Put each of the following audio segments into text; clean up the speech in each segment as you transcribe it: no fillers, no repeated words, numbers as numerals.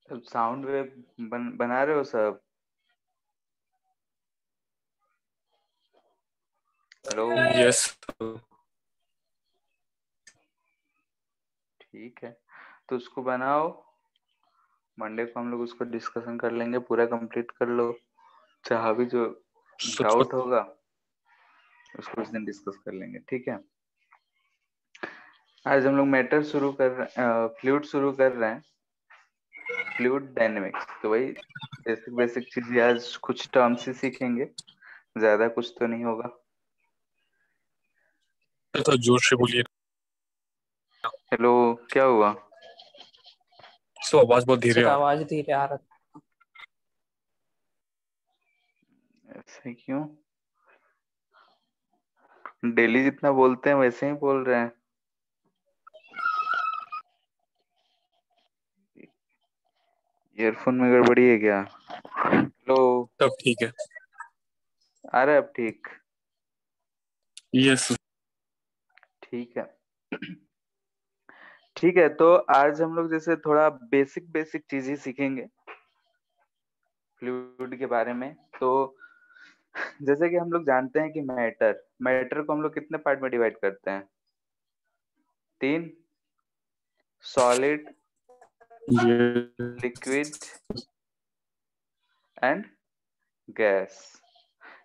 अब sound wave बना रहे हो सब? हेलो। यस। ठीक है, तो उसको बनाओ। मंडे को हम लोग उसको डिस्कशन कर लेंगे, पूरा कंप्लीट कर लो। चाहे भी जो सच डाउट बत होगा उसको उस दिन डिस्कस कर लेंगे, ठीक है। आज हम लोग मैटर शुरू कर रहे हैं, फ्लूइड शुरू कर रहे हैं, फ्लूइड डायनेमिक्स। तो वही बेसिक बेसिक चीजें आज कुछ टर्म्स ही सीखेंगे, ज्यादा कुछ तो नहीं होगा। तो जोर से बोलिए। हेलो, क्या हुआ? सो आवाज बहुत धीरे सर आ रहा आवाज धीरे आ रहा था। ऐसे क्यों? डेली जितना बोलते हैं वैसे ही बोल रहे हैं। ईयरफोन में गड़बड़ी है क्या? हेलो। है। तब ठीक है। आ रहा है अब ठीक? यस। ठीक है। ठीक है, तो आज हम लोग जैसे थोड़ा बेसिक बेसिक चीज ही सीखेंगे फ्लूइड के बारे में। तो जैसे कि हम लोग जानते हैं कि मैटर मैटर को हम लोग कितने पार्ट में डिवाइड करते हैं? तीन। सॉलिड, ये लिक्विड एंड गैस।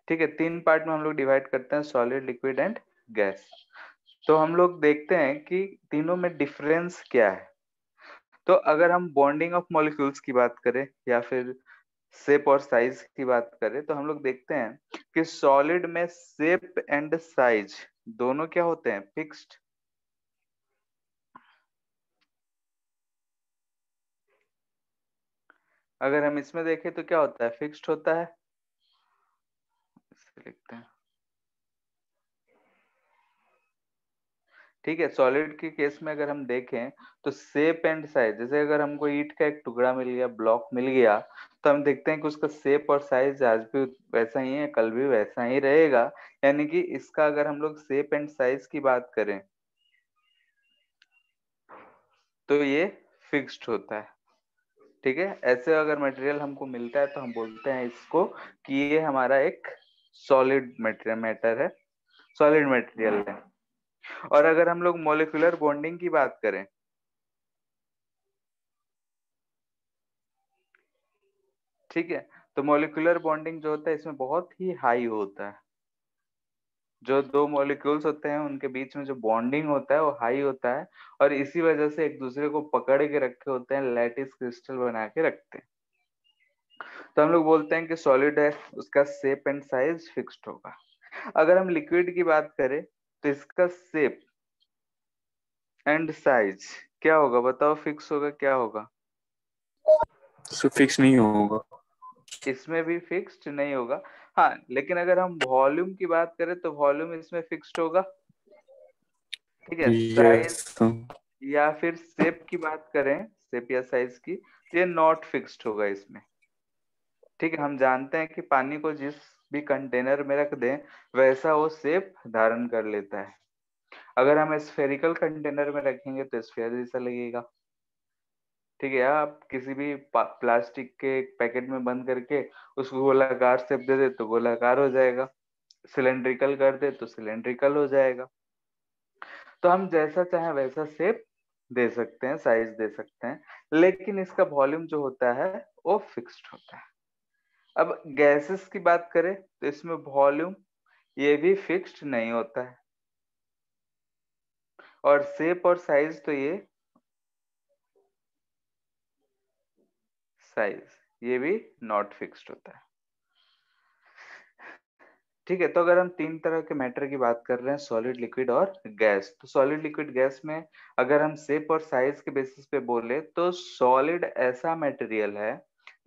ठीक है, तीन पार्ट में हम लोग डिवाइड करते हैं, सॉलिड, लिक्विड एंड गैस। तो हम लोग देखते हैं कि तीनों में डिफरेंस क्या है। तो अगर हम बॉन्डिंग ऑफ मॉलिक्यूल्स की बात करें या फिर शेप और साइज की बात करें, तो हम लोग देखते हैं कि सॉलिड में शेप एंड साइज दोनों क्या होते हैं? फिक्स्ड। अगर हम इसमें देखें तो क्या होता है? फिक्स्ड होता है। इसे लिखते हैं। ठीक है, सॉलिड के केस में अगर हम देखें तो शेप एंड साइज, जैसे अगर हमको ईंट का एक टुकड़ा मिल गया, ब्लॉक मिल गया, तो हम देखते हैं कि उसका शेप और साइज आज भी वैसा ही है, कल भी वैसा ही रहेगा। यानी कि इसका अगर हम लोग शेप एंड साइज की बात करें तो ये फिक्स्ड होता है। ठीक है, ऐसे अगर मटेरियल हमको मिलता है तो हम बोलते हैं इसको कि ये हमारा एक सॉलिड मटेरियल मैटर है, सॉलिड मटेरियल है। और अगर हम लोग मॉलिक्यूलर बॉन्डिंग की बात करें, ठीक है, तो मॉलिक्यूलर बॉन्डिंग जो होता है इसमें बहुत ही हाई होता है। जो दो मॉलिक्यूल्स होते हैं उनके बीच में जो बॉन्डिंग होता है वो हाई होता है, और इसी वजह से एक दूसरे को पकड़ के रखे होते हैं, लैटिस क्रिस्टल बना के रखते हैं। तो हम लोग बोलते हैं कि सॉलिड है, उसका शेप एंड साइज फिक्स्ड होगा। अगर हम लिक्विड की बात करें तो इसका शेप एंड साइज क्या होगा? बताओ, फिक्स होगा क्या होगा? सो फिक्स नहीं होगा। इसमें भी फिक्स्ड नहीं होगा। हाँ, लेकिन अगर हम वॉल्यूम की बात करें तो वॉल्यूम इसमें फिक्स्ड होगा। ठीक है, साइज यस। या फिर शेप की बात करें, शेप या साइज की, तो ये नॉट फिक्स्ड होगा इसमें। ठीक है, हम जानते हैं कि पानी को जिस भी कंटेनर में रख दें वैसा वो शेप धारण कर लेता है। अगर हम स्फेरिकल कंटेनर में रखेंगे तो स्फेयर जैसा लगेगा। ठीक है, आप किसी भी प्लास्टिक के पैकेट में बंद करके उसको गोलाकार शेप दे दे तो गोलाकार हो जाएगा, सिलेंड्रिकल कर दे तो सिलेंड्रिकल हो जाएगा। तो हम जैसा चाहे वैसा शेप दे सकते हैं, साइज दे सकते हैं, लेकिन इसका वॉल्यूम जो होता है वो फिक्स्ड होता है। अब गैसेस की बात करें तो इसमें वॉल्यूम ये भी फिक्स्ड नहीं होता है, और शेप और साइज तो ये भी नॉट फिक्स्ड होता है। ठीक है, तो अगर हम तीन तरह के मैटर की बात कर रहे हैं, सॉलिड, लिक्विड और गैस, तो सॉलिड, लिक्विड, गैस में अगर हम शेप और साइज के बेसिस पे बोले तो सॉलिड ऐसा मटेरियल है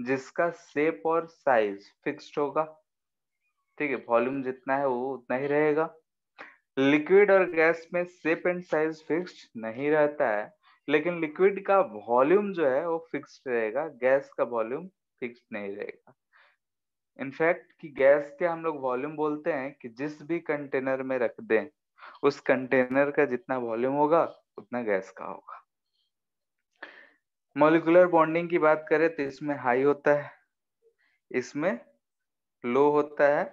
जिसका शेप और साइज फिक्स्ड होगा। ठीक है, वॉल्यूम जितना है वो उतना ही रहेगा। लिक्विड और गैस में शेप एंड साइज फिक्स्ड नहीं रहता है, लेकिन लिक्विड का वॉल्यूम जो है वो फिक्स्ड रहेगा, गैस का वॉल्यूम फिक्स्ड नहीं रहेगा। इनफैक्ट कि गैस के हम लोग वॉल्यूम बोलते हैं कि जिस भी कंटेनर में रख दें उस कंटेनर का जितना वॉल्यूम होगा उतना गैस का होगा। मॉलिक्यूलर बॉन्डिंग की बात करें तो इसमें हाई होता है, इसमें लो होता है,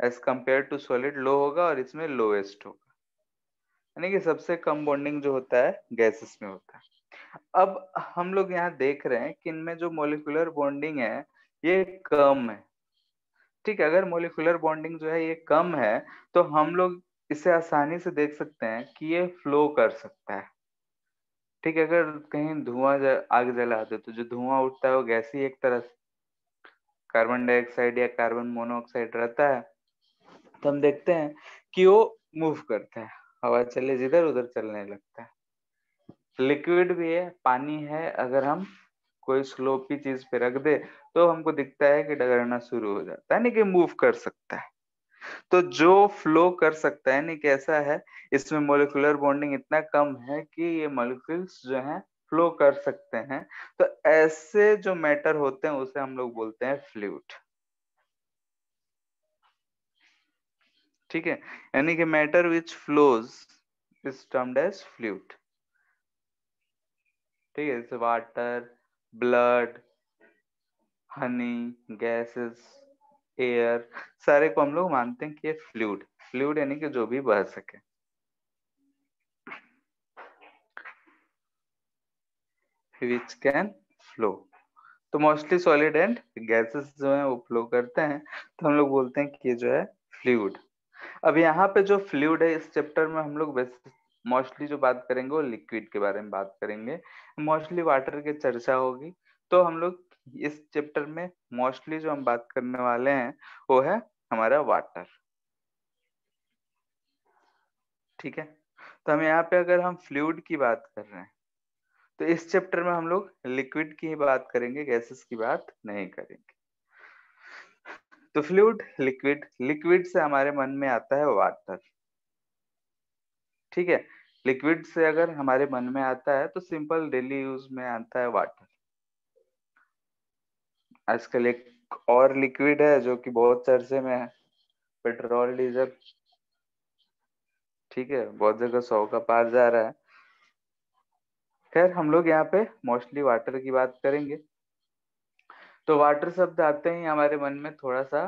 एज कंपेयर टू सॉलिड लो होगा और इसमें लोएस्ट होगा, यानी कि सबसे कम बॉन्डिंग जो होता है गैसेस में होता है। अब हम लोग यहाँ देख रहे हैं कि इनमें जो मॉलिक्यूलर बॉन्डिंग है ये कम है। ठीक है, अगर मॉलिक्यूलर बॉन्डिंग जो है ये कम है तो हम लोग इसे आसानी से देख सकते हैं कि ये फ्लो कर सकता है। ठीक है, अगर कहीं आग जला दे तो जो धुआं उठता है वो गैस ही एक तरह से कार्बन डाइऑक्साइड या कार्बन मोनोऑक्साइड रहता है, तो हम देखते हैं कि वो मूव करता है, हवा चले जिधर उधर चलने लगता है। लिक्विड भी है, पानी है, अगर हम कोई स्लोपी चीज पे रख दे तो हमको दिखता है कि डगरना शुरू हो जाता है, नहीं कि मूव कर सकता है। तो जो फ्लो कर सकता है, नहीं कैसा है, इसमें मॉलिक्यूलर बॉन्डिंग इतना कम है कि ये मॉलिक्यूल्स जो हैं फ्लो कर सकते हैं। तो ऐसे जो मैटर होते हैं उसे हम लोग बोलते हैं फ्लूइड। ठीक है, यानी कि matter which flows is termed as fluid. ठीक है, जैसे water, blood, honey, gases, air, सारे को हम लोग मानते हैं कि ये फ्लूइड। फ्लूइड यानी कि जो भी बह सके, विच कैन फ्लो। तो मोस्टली सॉलिड एंड गैसेस जो है वो फ्लो करते हैं, तो हम लोग बोलते हैं कि ये जो है फ्लूइड। अब यहाँ पे जो फ्लूइड है इस चैप्टर में हम लोग मोस्टली जो बात करेंगे वो लिक्विड के बारे में बात करेंगे, मोस्टली वाटर की चर्चा होगी। तो हम लोग इस चैप्टर में मोस्टली जो हम बात करने वाले हैं वो है हमारा वाटर। ठीक है, तो हम यहाँ पे अगर हम फ्लूइड की बात कर रहे हैं तो इस चैप्टर में हम लोग लिक्विड की ही बात करेंगे, गैसेस की बात नहीं करेंगे। तो फ्लूइड, लिक्विड, लिक्विड से हमारे मन में आता है वाटर। ठीक है, लिक्विड से अगर हमारे मन में आता है तो सिंपल डेली यूज में आता है वाटर। आजकल एक और लिक्विड है जो कि बहुत चर्चे में है, पेट्रोल डीजल। ठीक है, बहुत जगह 100 का पार जा रहा है। खैर हम लोग यहाँ पे मोस्टली वाटर की बात करेंगे। तो वाटर शब्द आते ही हमारे मन में थोड़ा सा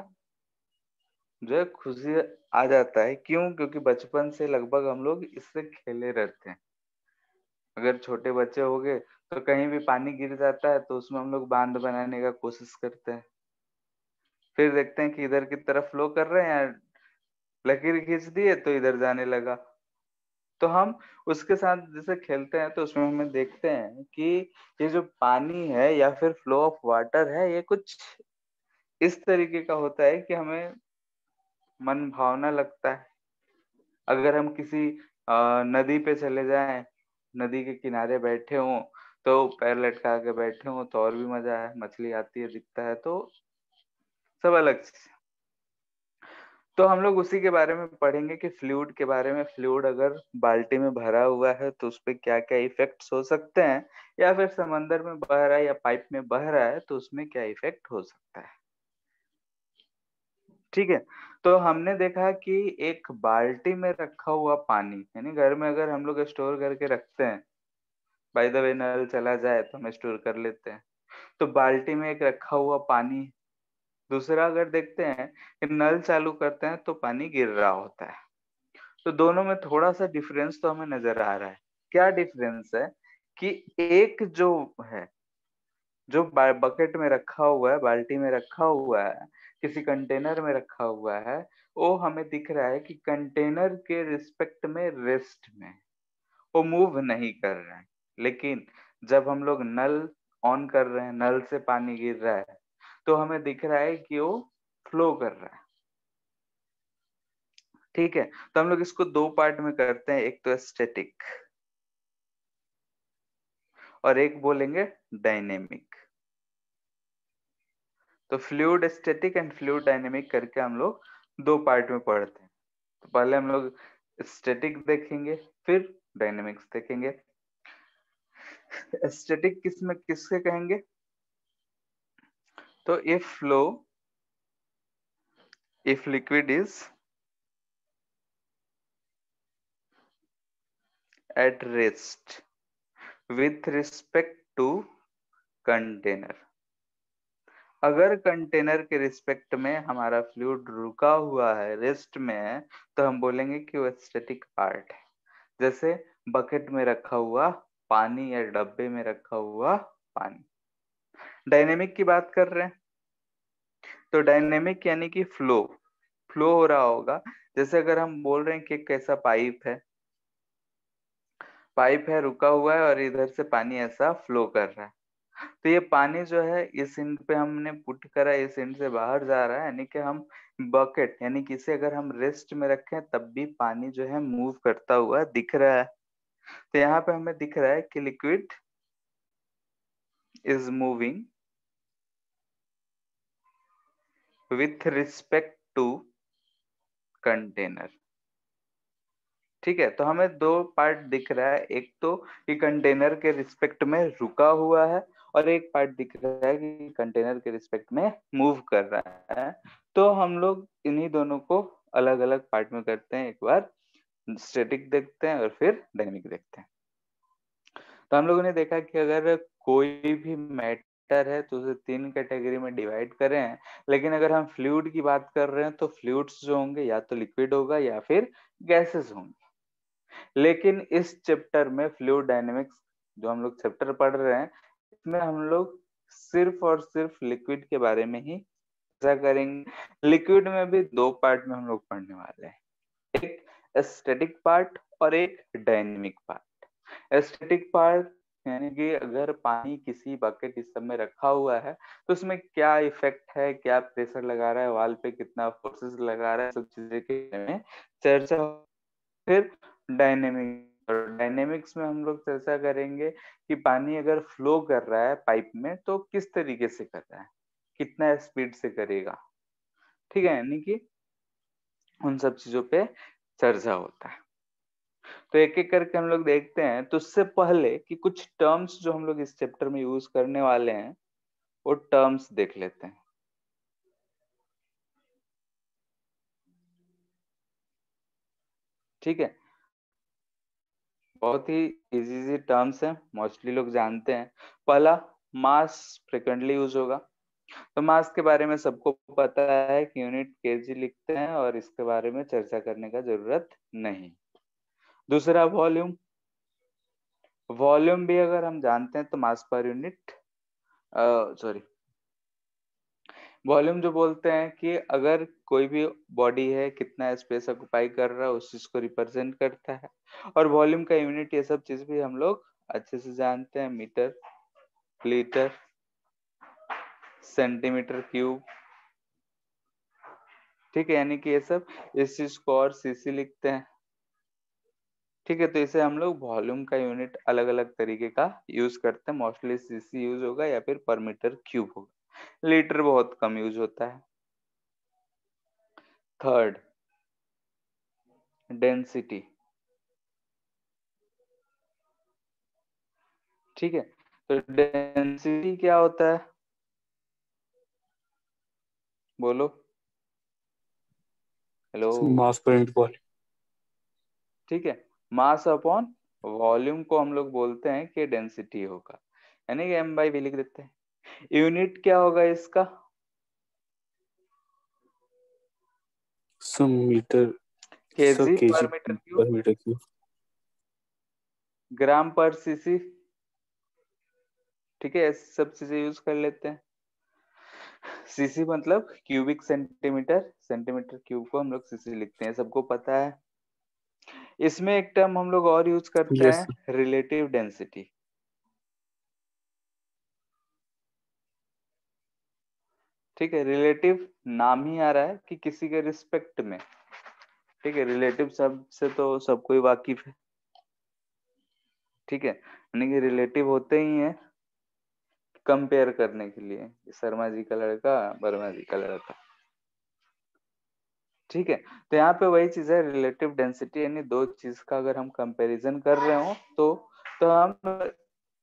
जो है खुशी आ जाता है। क्यों? क्योंकि बचपन से लगभग हम लोग इससे खेले रहते हैं। अगर छोटे बच्चे हो गए तो कहीं भी पानी गिर जाता है तो उसमें हम लोग बांध बनाने का कोशिश करते हैं, फिर देखते हैं कि इधर की तरफ फ्लो कर रहे हैं, लकीर खींच दिए तो इधर जाने लगा। तो हम उसके साथ जैसे खेलते हैं तो उसमें हमें देखते हैं कि ये जो पानी है या फिर फ्लो ऑफ वाटर है ये कुछ इस तरीके का होता है कि हमें मन भावना लगता है। अगर हम किसी नदी पे चले जाएं, नदी के किनारे बैठे हों तो पैर लटका के बैठे हों तो और भी मजा है, मछली आती है दिखता है तो सब अलग चीज। तो हम लोग उसी के बारे में पढ़ेंगे कि फ्लूइड के बारे में। फ्लूइड अगर बाल्टी में भरा हुआ है तो उस पर क्या क्या इफेक्ट्स हो सकते हैं, या फिर समंदर में बह रहा है या पाइप में बह रहा है तो उसमें क्या इफेक्ट हो सकता है। ठीक है, तो हमने देखा कि एक बाल्टी में रखा हुआ पानी, यानी घर में अगर हम लोग स्टोर करके रखते हैं, बाय द वे नल चला जाए तो हम स्टोर कर लेते हैं, तो बाल्टी में एक रखा हुआ पानी। दूसरा अगर देखते हैं कि नल चालू करते हैं तो पानी गिर रहा होता है। तो दोनों में थोड़ा सा डिफरेंस तो हमें नजर आ रहा है। क्या डिफरेंस है कि एक जो है, जो बकेट में रखा हुआ है, बाल्टी में रखा हुआ है, किसी कंटेनर में रखा हुआ है, वो हमें दिख रहा है कि कंटेनर के रिस्पेक्ट में रेस्ट में वो मूव नहीं कर रहा है। लेकिन जब हम लोग नल ऑन कर रहे हैं, नल से पानी गिर रहा है, तो हमें दिख रहा है कि वो फ्लो कर रहा है। ठीक है, तो हम लोग इसको दो पार्ट में करते हैं, एक तो स्टैटिक और एक बोलेंगे डायनेमिक। तो fluid static and fluid dynamic करके हम लोग दो पार्ट में पढ़ते हैं। तो पहले हम लोग स्टैटिक देखेंगे, फिर डायनेमिक्स देखेंगे। स्टैटिक किसमें किसके कहेंगे? तो if liquid is at rest, with respect to container. अगर कंटेनर के रिस्पेक्ट में हमारा फ्लूइड रुका हुआ है, रेस्ट में है, तो हम बोलेंगे कि वो स्टैटिक पार्ट है। जैसे बकेट में रखा हुआ पानी या डब्बे में रखा हुआ पानी। डायनेमिक की बात कर रहे हैं, तो डायनेमिक यानी कि फ्लो हो रहा होगा। जैसे अगर हम बोल रहे हैं कि कैसा पाइप है रुका हुआ है और इधर से पानी ऐसा फ्लो कर रहा है, तो ये पानी जो है इस एंड पे हमने पुट करा, इस एंड से बाहर जा रहा है, यानी कि हम बकेट यानी कि इसे अगर हम रेस्ट में रखें तब भी पानी जो है मूव करता हुआ दिख रहा है। तो यहाँ पे हमें दिख रहा है कि liquid is moving with respect to container. ठीक है, तो हमें दो पार्ट दिख रहा है, एक तो कि कंटेनर के रिस्पेक्ट में रुका हुआ है, और एक पार्ट दिख रहा है कि कंटेनर के रिस्पेक्ट में मूव कर रहा है। तो हम लोग इन्हीं दोनों को अलग अलग पार्ट में करते हैं, एक बार स्टैटिक देखते हैं और फिर डायनेमिक देखते हैं। तो हम लोगों ने देखा कि अगर कोई भी मैटर है तो उसे तीन कैटेगरी में डिवाइड करें हैं, लेकिन अगर हम फ्लूइड की बात कर रहे हैं तो फ्लूइड्स जो होंगे या तो लिक्विड होगा या फिर गैसेस होंगे। लेकिन इस चैप्टर में फ्लूइड डायनेमिक्स जो हम लोग चैप्टर पढ़ रहे हैं, इसमें हम लोग सिर्फ और सिर्फ लिक्विड के बारे में ही चर्चा करेंगे। लिक्विड में भी दो पार्ट में हम लोग पढ़ने वाले हैं, एक स्टैटिक पार्ट और एक डायनेमिक पार्ट। स्टैटिक पार्ट यानी कि अगर पानी किसी बकेट इस सब में रखा हुआ है तो उसमें क्या इफेक्ट है, क्या प्रेशर लगा रहा है वाल पे, कितना फोर्सेस लगा रहा है, सब चीजें के बारे में चर्चा। फिर डायनेमिक, और डायनेमिक्स में हम लोग चर्चा करेंगे कि पानी अगर फ्लो कर रहा है पाइप में तो किस तरीके से कर रहा है, कितना स्पीड से करेगा। ठीक है, यानी कि उन सब चीजों पे चर्चा होता है। तो एक एक करके हम लोग देखते हैं। तो उससे पहले कि कुछ टर्म्स जो हम लोग इस चैप्टर में यूज करने वाले हैं वो टर्म्स देख लेते हैं। ठीक है, बहुत ही इजी टर्म्स हैं, मोस्टली लोग जानते हैं। पहला, मास फ्रिक्वेंटली यूज होगा। तो मास के बारे में सबको पता है कि यूनिट केजी लिखते हैं और इसके बारे में चर्चा करने का जरूरत नहीं। दूसरा, वॉल्यूम। वॉल्यूम भी अगर हम जानते हैं तो मास पर यूनिट, सॉरी, वॉल्यूम जो बोलते हैं कि अगर कोई भी बॉडी है कितना स्पेस ऑक्युपाई कर रहा है उस चीज को रिप्रेजेंट करता है। और वॉल्यूम का यूनिट ये सब चीज भी हम लोग अच्छे से जानते हैं, मीटर, लीटर, सेंटीमीटर क्यूब। ठीक है, यानी कि ये सब इस चीज को और सीसी लिखते हैं। ठीक है, तो इसे हम लोग वॉल्यूम का यूनिट अलग अलग तरीके का यूज करते हैं, मोस्टली सीसी यूज होगा या फिर पर मीटर क्यूब होगा। लीटर बहुत कम यूज होता है। Third, density. ठीक है, तो डेंसिटी क्या होता है, बोलो, हेलो। मास पर यूनिट वॉल्यूम। ठीक है, मास अपॉन वॉल्यूम को हम लोग बोलते हैं कि डेंसिटी होगा, यानी कि m/v लिख देते हैं। यूनिट क्या होगा इसका, सम मीटर, केजी केजी पर मीटर क्यूब, पर मीटर क्यूब। ग्राम पर सीसी। ठीक है, ऐसे सब चीजें यूज कर लेते हैं। सीसी मतलब क्यूबिक सेंटीमीटर, सेंटीमीटर क्यूब को हम लोग सीसी लिखते हैं, सबको पता है। इसमें एक टर्म हम लोग और यूज करते यस। हैं, रिलेटिव डेंसिटी। ठीक है, रिलेटिव नाम ही आ रहा है कि किसी के रिस्पेक्ट में। ठीक है, रिलेटिव शब्द से तो सब कोई वाकिफ है। ठीक है, यानी कि रिलेटिव होते ही हैं कंपेयर करने के लिए, शर्मा जी का लड़का वर्मा जी का लड़का। ठीक है, तो यहाँ पे वही चीज है, रिलेटिव डेंसिटी, यानी दो चीज का अगर हम कंपैरिजन कर रहे हो तो हम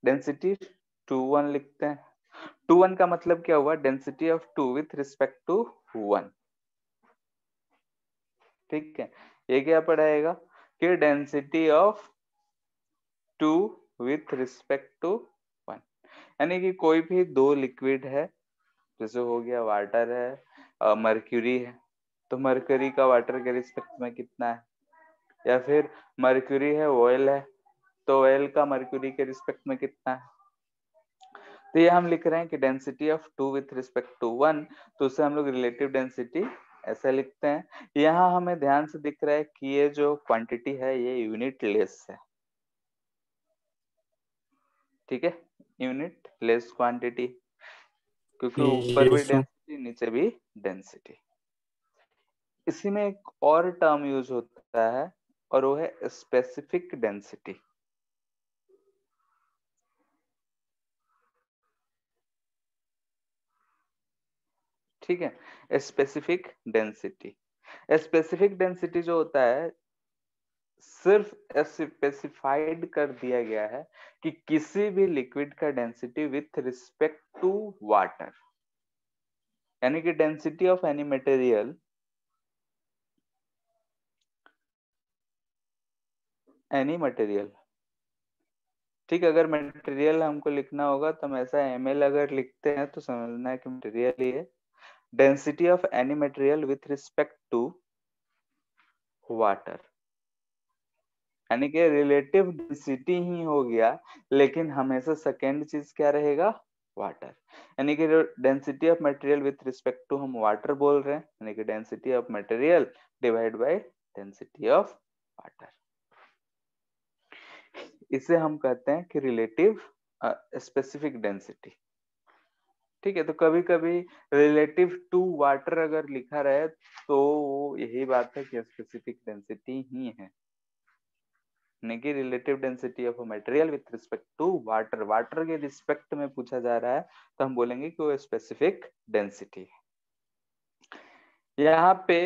डेंसिटी 2:1 लिखते हैं। 2:1 का मतलब क्या हुआ, density of 2 with respect to 1। ठीक है, ये क्या पढ़ाएगा कि density of 2 with respect to 1, यानी कि कोई भी दो लिक्विड है, जैसे हो गया वाटर है, मर्क्यूरी है, तो मर्क्यूरी का वाटर के रिस्पेक्ट में कितना है, या फिर मर्क्यूरी है ऑयल है, तो ऑयल का मर्क्यूरी के रिस्पेक्ट में कितना है। तो ये हम लिख रहे हैं कि density of 2 with respect to 1, तो उसे हम लोग रिलेटिव डेंसिटी ऐसा लिखते हैं। यहाँ हमें ध्यान से दिख रहा है कि ये जो क्वांटिटी है ये यूनिट लेस है, ठीक है, यूनिट लेस क्वांटिटी, क्योंकि ऊपर भी यस सर। डेंसिटी नीचे भी डेंसिटी। इसी में एक और टर्म यूज होता है और वो है स्पेसिफिक डेंसिटी। ठीक है, स्पेसिफिक डेंसिटी, स्पेसिफिक डेंसिटी जो होता है सिर्फ स्पेसिफाइड कर दिया गया है कि किसी भी लिक्विड का density with respect to water, यानी कि density of any material, any material, ठीक है। अगर मटेरियल हमको लिखना होगा तो हम ऐसा ml अगर लिखते हैं तो समझना है कि मटेरियल ही है। Density of any material with respect to water, यानी कि रिलेटिव डेंसिटी ही हो गया, लेकिन हमेशा सेकेंड चीज क्या रहेगा, वाटर, यानी कि density of material with respect to हम वाटर बोल रहे हैं, यानी कि density of material divide by density of water, इसे हम कहते हैं कि रिलेटिव स्पेसिफिक डेंसिटी। ठीक है, तो कभी कभी रिलेटिव टू वाटर अगर लिखा रहे तो यही बात है कि स्पेसिफिक डेंसिटी ही है, यानी कि relative density of a material with respect to water, water के रिस्पेक्ट में पूछा जा रहा है तो हम बोलेंगे कि वो स्पेसिफिक डेंसिटी है। यहाँ पे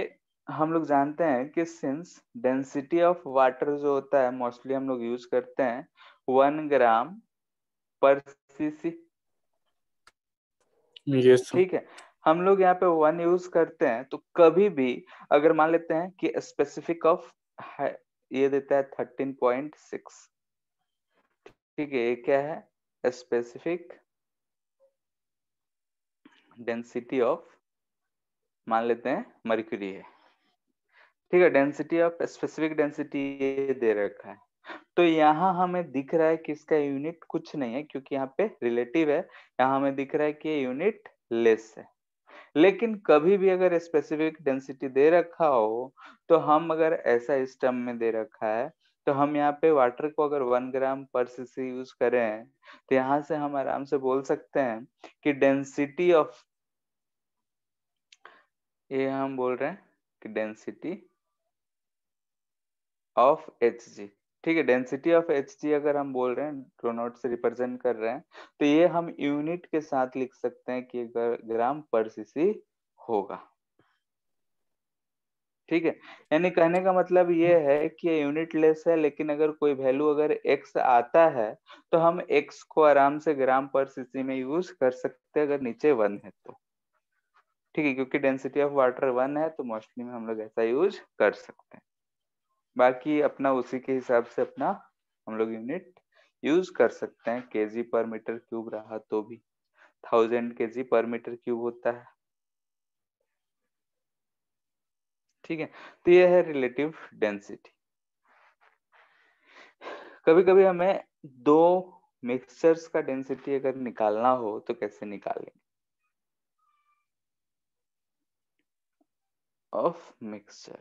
हम लोग जानते हैं कि सिंस डेंसिटी ऑफ वाटर जो होता है मोस्टली हम लोग यूज करते हैं 1 ग्राम पर सीसी, यस सर। ठीक है, हम लोग यहाँ पे 1 यूज करते हैं, तो कभी भी अगर मान लेते हैं कि स्पेसिफिक ऑफ ये देता है 13.6, ठीक है, ये क्या है, स्पेसिफिक डेंसिटी ऑफ, मान लेते हैं मर्क्यूरी है, ठीक है, डेंसिटी ऑफ स्पेसिफिक डेंसिटी ये दे रखा है। तो यहाँ हमें दिख रहा है कि इसका यूनिट कुछ नहीं है, क्योंकि यहाँ पे रिलेटिव है, यहाँ हमें दिख रहा है कि ये यूनिट लेस है। लेकिन कभी भी अगर स्पेसिफिक डेंसिटी दे रखा हो तो हम अगर ऐसा इस टर्म में दे रखा है तो हम यहाँ पे वाटर को अगर 1 ग्राम पर सीसी यूज करें तो यहाँ से हम आराम से बोल सकते हैं कि डेंसिटी ऑफ, ये हम बोल रहे हैं कि डेंसिटी ऑफ एच जी, ठीक है, डेंसिटी ऑफ एच जी अगर हम बोल रहे हैं रो नोट से रिप्रेजेंट कर रहे हैं तो ये हम यूनिट के साथ लिख सकते हैं कि ग्राम पर सीसी होगा, ठीक है। यानी कहने का मतलब ये है कि ये यूनिट लेस है, लेकिन अगर कोई वैल्यू अगर x आता है तो हम x को आराम से ग्राम पर सीसी में यूज कर सकते हैं अगर नीचे 1 है तो, ठीक है, क्योंकि डेंसिटी ऑफ वाटर 1 है तो मोस्टली में हम लोग ऐसा यूज कर सकते हैं। बाकी अपना उसी के हिसाब से अपना हम लोग यूनिट यूज कर सकते हैं, केजी पर मीटर क्यूब रहा तो भी 1000 केजी पर मीटर क्यूब होता है, ठीक है। तो ये है रिलेटिव डेंसिटी। कभी कभी हमें दो मिक्सचर्स का डेंसिटी अगर निकालना हो तो कैसे निकालेंगे, ऑफ मिक्सचर,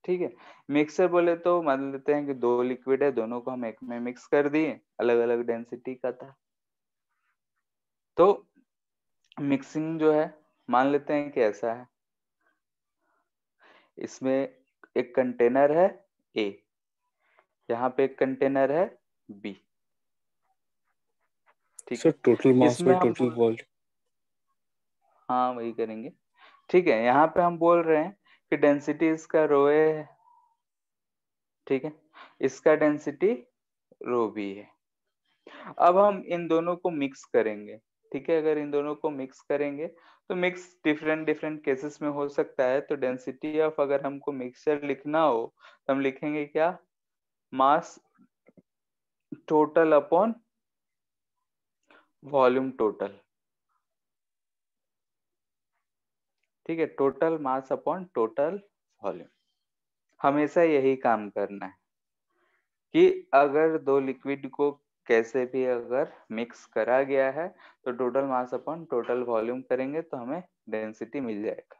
ठीक है। मिक्सचर बोले तो मान लेते हैं कि दो लिक्विड है, दोनों को हम एक में मिक्स कर दिए, अलग अलग डेंसिटी का था, तो मिक्सिंग जो है मान लेते हैं कि ऐसा है, इसमें एक कंटेनर है ए, यहाँ पे एक कंटेनर है बी, ठीक सर है, टोटल मास इसमें बाय हम टोटल वॉल्यूम। हाँ वही करेंगे, ठीक है। यहाँ पे हम बोल रहे हैं कि डेंसिटी इसका रो ए है, ठीक है, इसका डेंसिटी रो बी है। अब हम इन दोनों को मिक्स करेंगे, ठीक है, अगर इन दोनों को मिक्स करेंगे तो मिक्स डिफरेंट डिफरेंट केसेस में हो सकता है, तो डेंसिटी ऑफ अगर हमको मिक्सचर लिखना हो तो हम लिखेंगे क्या, mass total upon volume total. ठीक है, total mass upon total volume. हमेशा यही काम करना है कि अगर दो लिक्विड को कैसे भी अगर मिक्स करा गया है तो total mass upon total volume करेंगे तो हमें डेंसिटी मिल जाएगा।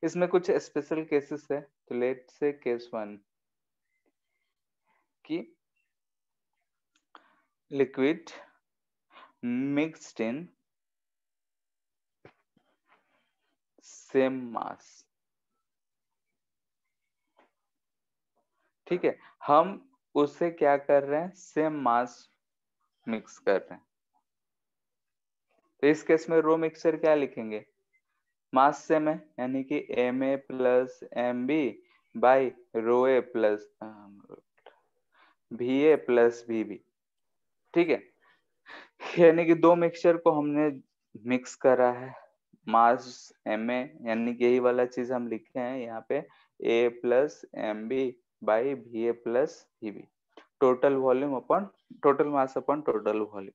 इसमें कुछ स्पेशल केसेस है, तो लेट से केस 1 कि liquid mixed in same mass. ठीक है, हम उससे क्या कर रहे हैं, सेम मास मिक्स कर रहे हैं। तो इस केस में रो मिक्सचर क्या लिखेंगे, मास सेम है यानी कि Ma plus Mb by rho A plus Va plus Vb। ठीक है, यानी कि दो मिक्सचर को हमने मिक्स करा है, मास Ma यानी कि यही वाला चीज हम लिखे हैं यहाँ पे A plus Mb by Va plus Vb, total volume upon total mass upon total volume.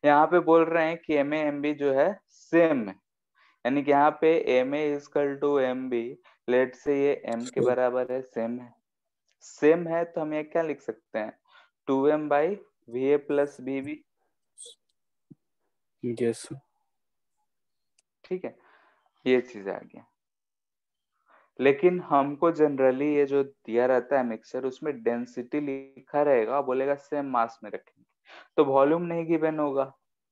यहाँ पे बोल रहे हैं कि Ma Mb जो है सेम है, यानी कि यहाँ पे Ma equal to Mb, let से ये M के बराबर है, सेम है। सेम है तो हम ये क्या लिख सकते हैं, 2M by Va plus Vb। Yes. ठीक है, ये चीज आ गया। लेकिन हमको जनरली ये जो दिया रहता है मिक्सचर, उसमें डेंसिटी लिखा रहेगा, बोलेगा सेम मास में रखेंगे, तो वॉल्यूम नहीं गिवन होगा,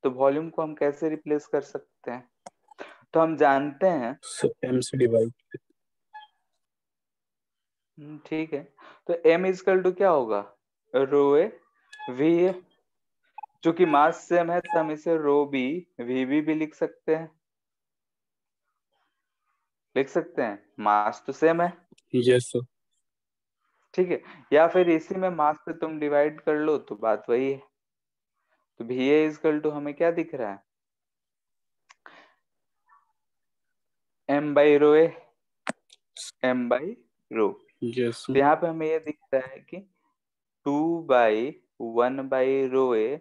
तो वॉल्यूम को हम कैसे रिप्लेस कर सकते हैं, तो हम जानते हैं। सो m से डिवाइड। ठीक है, तो M इजकल टू क्या होगा, रो ए वी ए, जो कि मास सेम है तो हम इसे रो बी वी भी लिख सकते हैं, लिख सकते हैं, मास तो सेम है। Yes sir. ठीक है, या फिर इसी में मास पे तुम डिवाइड कर लो तो बात वही है। तो वी ए इजकल टू हमें क्या दिख रहा है, M by rho A, M by rho. Yes तो यहाँ पे हमें ये दिख रहा है कि 2/1 बाई रो ए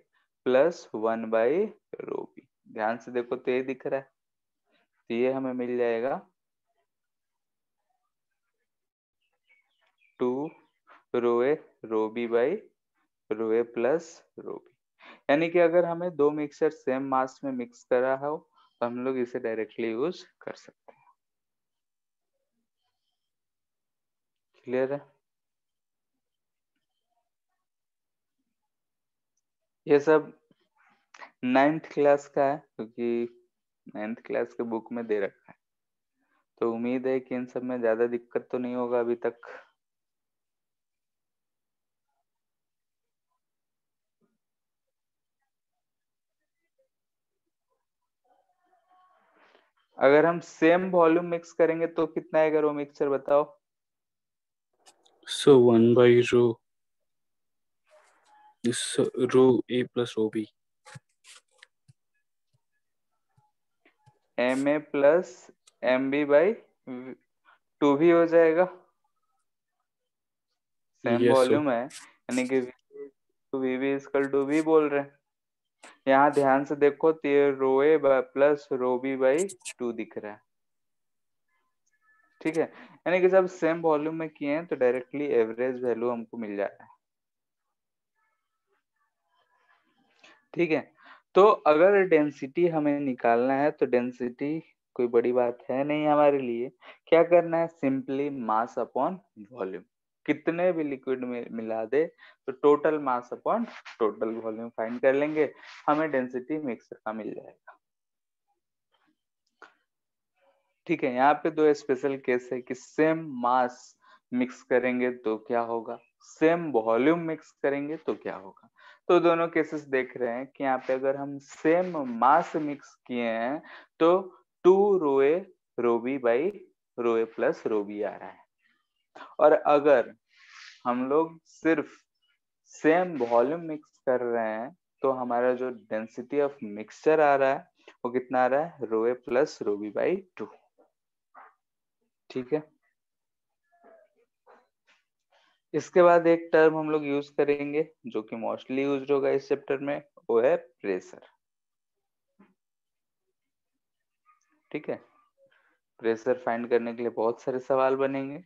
प्लस 1/रो बी। ध्यान से देखो तो ये दिख रहा है, तो ये हमें मिल जाएगा 2 rho A plus rho B. यानी कि अगर हमें दो मिक्सचर सेम मास में मिक्स करा हो तो हम लोग इसे डायरेक्टली यूज कर सकते हैं। क्लियर है, ये सब 9th क्लास का है, क्योंकि 9th क्लास के बुक में दे रखा है, तो उम्मीद है कि इन सब में ज्यादा दिक्कत तो नहीं होगा अभी तक। अगर हम सेम वॉल्यूम मिक्स करेंगे तो कितना आएगा रो मिक्सचर, बताओ। So 1 by rho, rho A plus rho B. Ma plus Mb by 2 भी हो जाएगा, सेम यस सर। वॉल्यूम है, यानी कि वी वी इजकल टू भी बोल रहे हैं। यहाँ ध्यान से देखो तो ये रो A plus rho B by 2 दिख रहा है। ठीक है, यानी कि जब सेम वॉल्यूम में किए हैं तो डायरेक्टली एवरेज वैल्यू हमको मिल जा रहा है। ठीक है, तो अगर डेंसिटी हमें निकालना है तो डेंसिटी कोई बड़ी बात है नहीं हमारे लिए। क्या करना है, सिंपली मास अपॉन वॉल्यूम, कितने भी लिक्विड में मिला दे तो total mass upon total volume find कर लेंगे, हमें डेंसिटी मिक्सर का मिल जाएगा। ठीक है, यहाँ पे दो स्पेशल केस है कि सेम मास मिक्स करेंगे तो क्या होगा, सेम वॉल्यूम मिक्स करेंगे तो क्या होगा। तो दोनों केसेस देख रहे हैं कि यहाँ पे अगर हम सेम मास मिक्स किए हैं तो 2 rho A rho B by rho A plus rho B आ रहा है, और अगर हम लोग सिर्फ सेम वॉल्यूम मिक्स कर रहे हैं तो हमारा जो डेंसिटी ऑफ मिक्सचर आ रहा है वो कितना आ रहा है, रो A plus rho B by 2। ठीक है, इसके बाद एक टर्म हम लोग यूज करेंगे जो कि मोस्टली यूज होगा इस चैप्टर में, वो है प्रेशर। ठीक है, प्रेशर फाइंड करने के लिए बहुत सारे सवाल बनेंगे।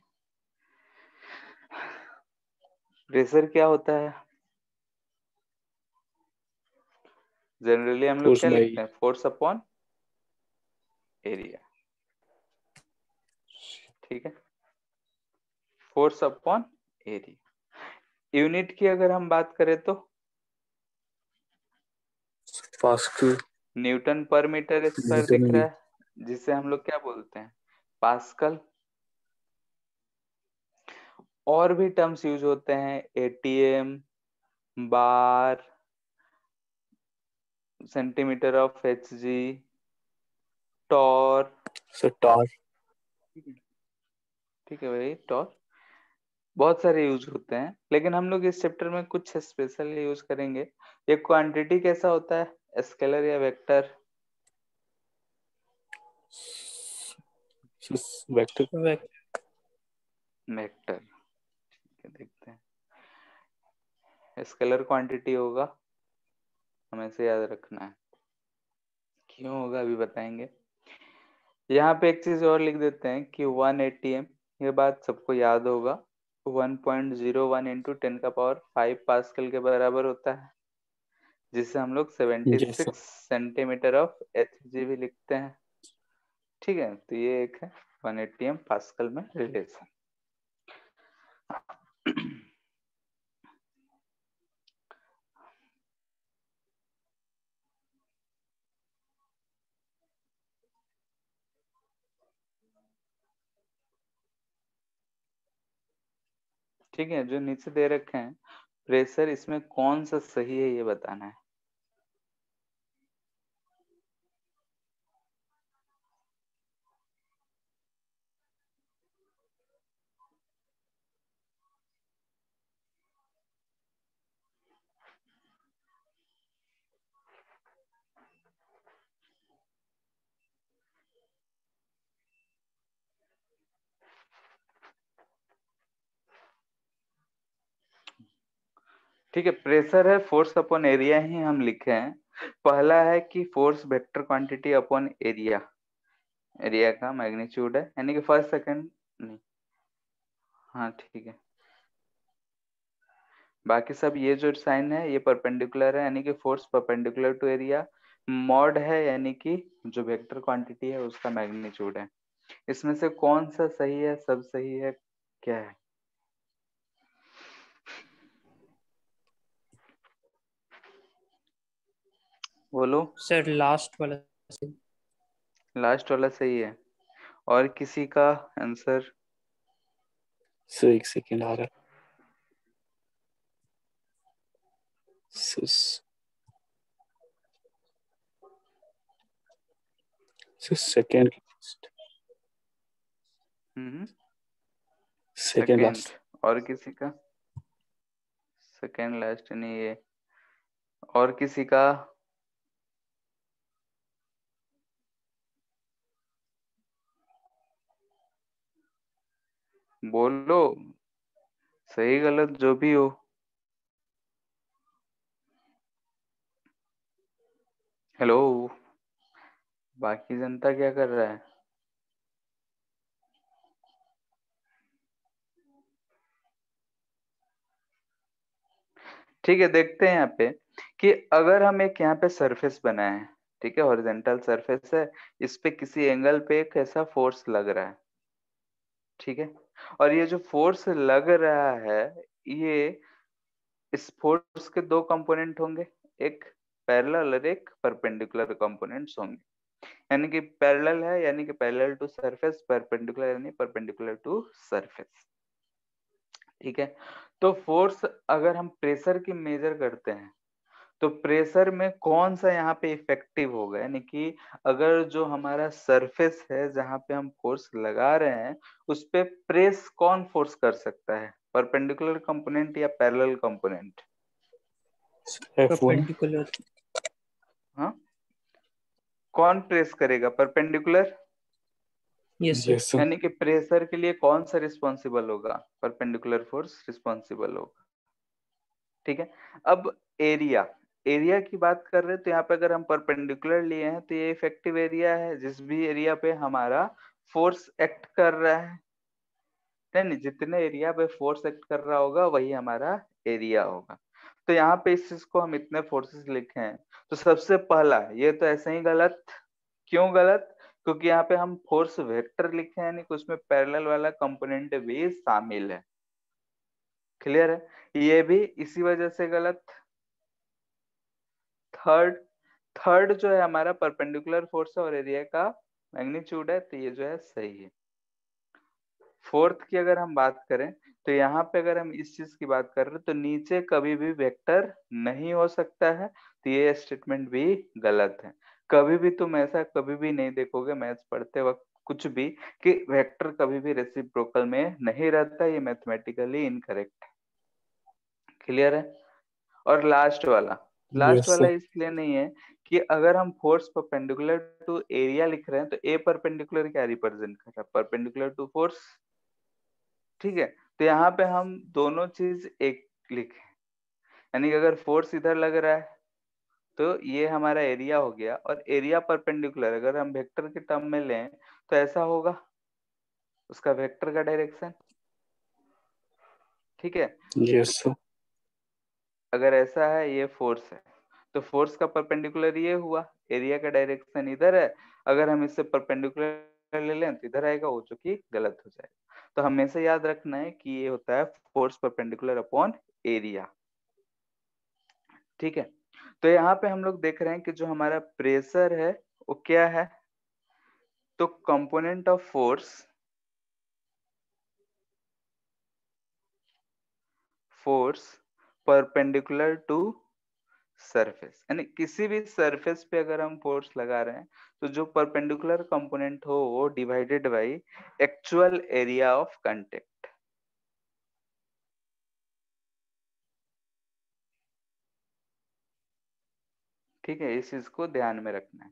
प्रेशर क्या होता है? जनरली हम लोग फोर्स क्या बाई लिखते हैं? Force upon area. ठीक है, फोर्स अपॉन एरिया। यूनिट की अगर हम बात करें तो पास्कल न्यूटन पर मीटर स्क्वायर न्यूटन दिख रहा में। है, जिसे हम लोग क्या बोलते हैं? पास्कल। और भी टर्म्स यूज होते हैं, ATM, bar, centimetre of H G, torr. Sir torr. ठीक है भाई, टॉर बहुत सारे यूज होते हैं, लेकिन हम लोग इस चैप्टर में कुछ स्पेशल यूज करेंगे। ये क्वांटिटी कैसा होता है? स्केलर या वेक्टर? वेक्टर। वेक्टर। देखते हैं, स्केलर क्वांटिटी होगा, हमें से याद रखना है। क्यों होगा अभी बताएंगे। यहाँ पे एक चीज और लिख देते हैं कि 1 ATM, ये बात सबको याद होगा, 1.01 इंटू 10⁵ पास्कल के बराबर होता है, जिसे हम लोग yes 76 sir. Centimetre of H जी भी लिखते हैं। ठीक है, तो ये एक है 1 ATM पास्कल में रिलेशन। ठीक है, जो नीचे दे रखे हैं प्रेशर, इसमें कौन सा सही है ये बताना है। ठीक है, प्रेशर है फोर्स अपॉन एरिया ही हम लिखे हैं। पहला है कि force vector quantity upon area, area का मैग्नीट्यूड है, यानी कि फर्स्ट सेकंड नहीं। हाँ ठीक है, बाकी सब ये जो साइन है ये परपेंडिकुलर है, यानी कि force perpendicular to area. Mod है, यानी कि जो वेक्टर क्वांटिटी है उसका मैग्नीट्यूड है। इसमें से कौन सा सही है? सब सही है, क्या है? बोलो। सर लास्ट वाला सही। लास्ट वाला सही है, और किसी का आंसर? सर एक सेकेंड आ रहा है। Sir second last. Second second. Last. और किसी का? सेकंड लास्ट नहीं ये, और किसी का? बोलो, सही गलत जो भी हो। हेलो, बाकी जनता क्या कर रहा है? ठीक है, देखते हैं यहाँ पे कि अगर हम एक यहाँ पे सरफेस बनाए, ठीक है, हॉरिजॉन्टल सरफेस है, इस पे किसी एंगल पे एक ऐसा फोर्स लग रहा है। ठीक है, और ये जो फोर्स लग रहा है, ये इस फोर्स के दो कंपोनेंट होंगे, एक पैरेलल और एक परपेंडिकुलर कंपोनेंट्स होंगे। यानी कि पैरेलल है यानी कि पैरेलल टू सरफेस, परपेंडिकुलर यानी परपेंडिकुलर टू सरफेस। ठीक है, तो फोर्स अगर हम प्रेशर की मेजर करते हैं तो प्रेशर में कौन सा यहाँ पे इफेक्टिव होगा, यानी कि अगर जो हमारा सरफेस है जहां पे हम फोर्स लगा रहे हैं उस पे प्रेस कौन फोर्स कर सकता है? परपेंडिकुलर कंपोनेंट या पैरेलल कंपोनेंट? F1। परपेंडिकुलर। हाँ, कौन प्रेस करेगा? Perpendicular. Yes sir. Yes sir. यानी कि प्रेशर के लिए कौन सा रिस्पॉन्सिबल होगा? परपेंडिकुलर फोर्स रिस्पॉन्सिबल होगा। ठीक है। अब एरिया, एरिया की बात कर रहे हैं तो यहाँ पे अगर हम परपेंडिकुलर लिए हैं तो ये इफेक्टिव एरिया है, जिस भी एरिया पे हमारा फोर्स एक्ट कर रहा है। नहीं, जितने एरिया पे फोर्स एक्ट कर रहा होगा वही हमारा एरिया होगा। तो यहाँ पे इस चीज को हम इतने फोर्सेस लिखे हैं। तो सबसे पहला, ये तो ऐसे ही गलत। क्यों गलत? क्योंकि यहाँ पे हम फोर्स वेक्टर लिखे हैं, यानी कि उसमें पैरेलल वाला कंपोनेंट भी शामिल है। क्लियर है? ये भी इसी वजह से गलत। थर्ड, थर्ड जो है हमारा परपेंडिकुलर फोर्स और एरिया का मैग्नीट्यूड है, तो ये जो है सही है। फोर्थ की अगर हम बात करें तो यहाँ पे अगर हम इस चीज की बात कर रहे हैं तो नीचे कभी भी वेक्टर नहीं हो सकता है, तो ये स्टेटमेंट भी गलत है। कभी भी तुम ऐसा कभी भी नहीं देखोगे मैथ्स पढ़ते वक्त कुछ भी कि वेक्टर कभी भी रेसिप्रोकल में नहीं रहता, ये मैथमेटिकली इनकरेक्ट है। क्लियर है? और लास्ट वाला, लास्ट यस वाला सर। इसलिए नहीं है कि अगर हम फोर्स परपेंडिकुलर टू एरिया लिख रहे हैं तो ए परपेंडिकुलर क्या रिप्रेजेंट कर रहा है? Perpendicular to force. ठीक है। तो यहाँ पे हम दोनों चीज एक लिखे, यानी कि अगर फोर्स इधर लग रहा है तो ये हमारा एरिया हो गया, और एरिया परपेंडिकुलर अगर हम वेक्टर के टर्म में लें तो ऐसा होगा उसका वेक्टर का डायरेक्शन। ठीक है। Yes sir. अगर ऐसा है ये फोर्स है तो फोर्स का परपेंडिकुलर ये हुआ, एरिया का डायरेक्शन इधर है, अगर हम इससे परपेंडिकुलर ले लें तो इधर आएगा वो, जो कि गलत हो जाएगा। तो हमेशा याद रखना है कि ये होता है फोर्स परपेंडिकुलर अपॉन एरिया। ठीक है। तो यहाँ पे हम लोग देख रहे हैं कि जो हमारा प्रेशर है वो क्या है? तो component of force, force perpendicular to surface, यानी किसी भी सरफेस पे अगर हम फोर्स लगा रहे हैं तो जो परपेंडिकुलर कंपोनेंट हो वो divided by actual area of contact. ठीक है, इस चीज को ध्यान में रखना है।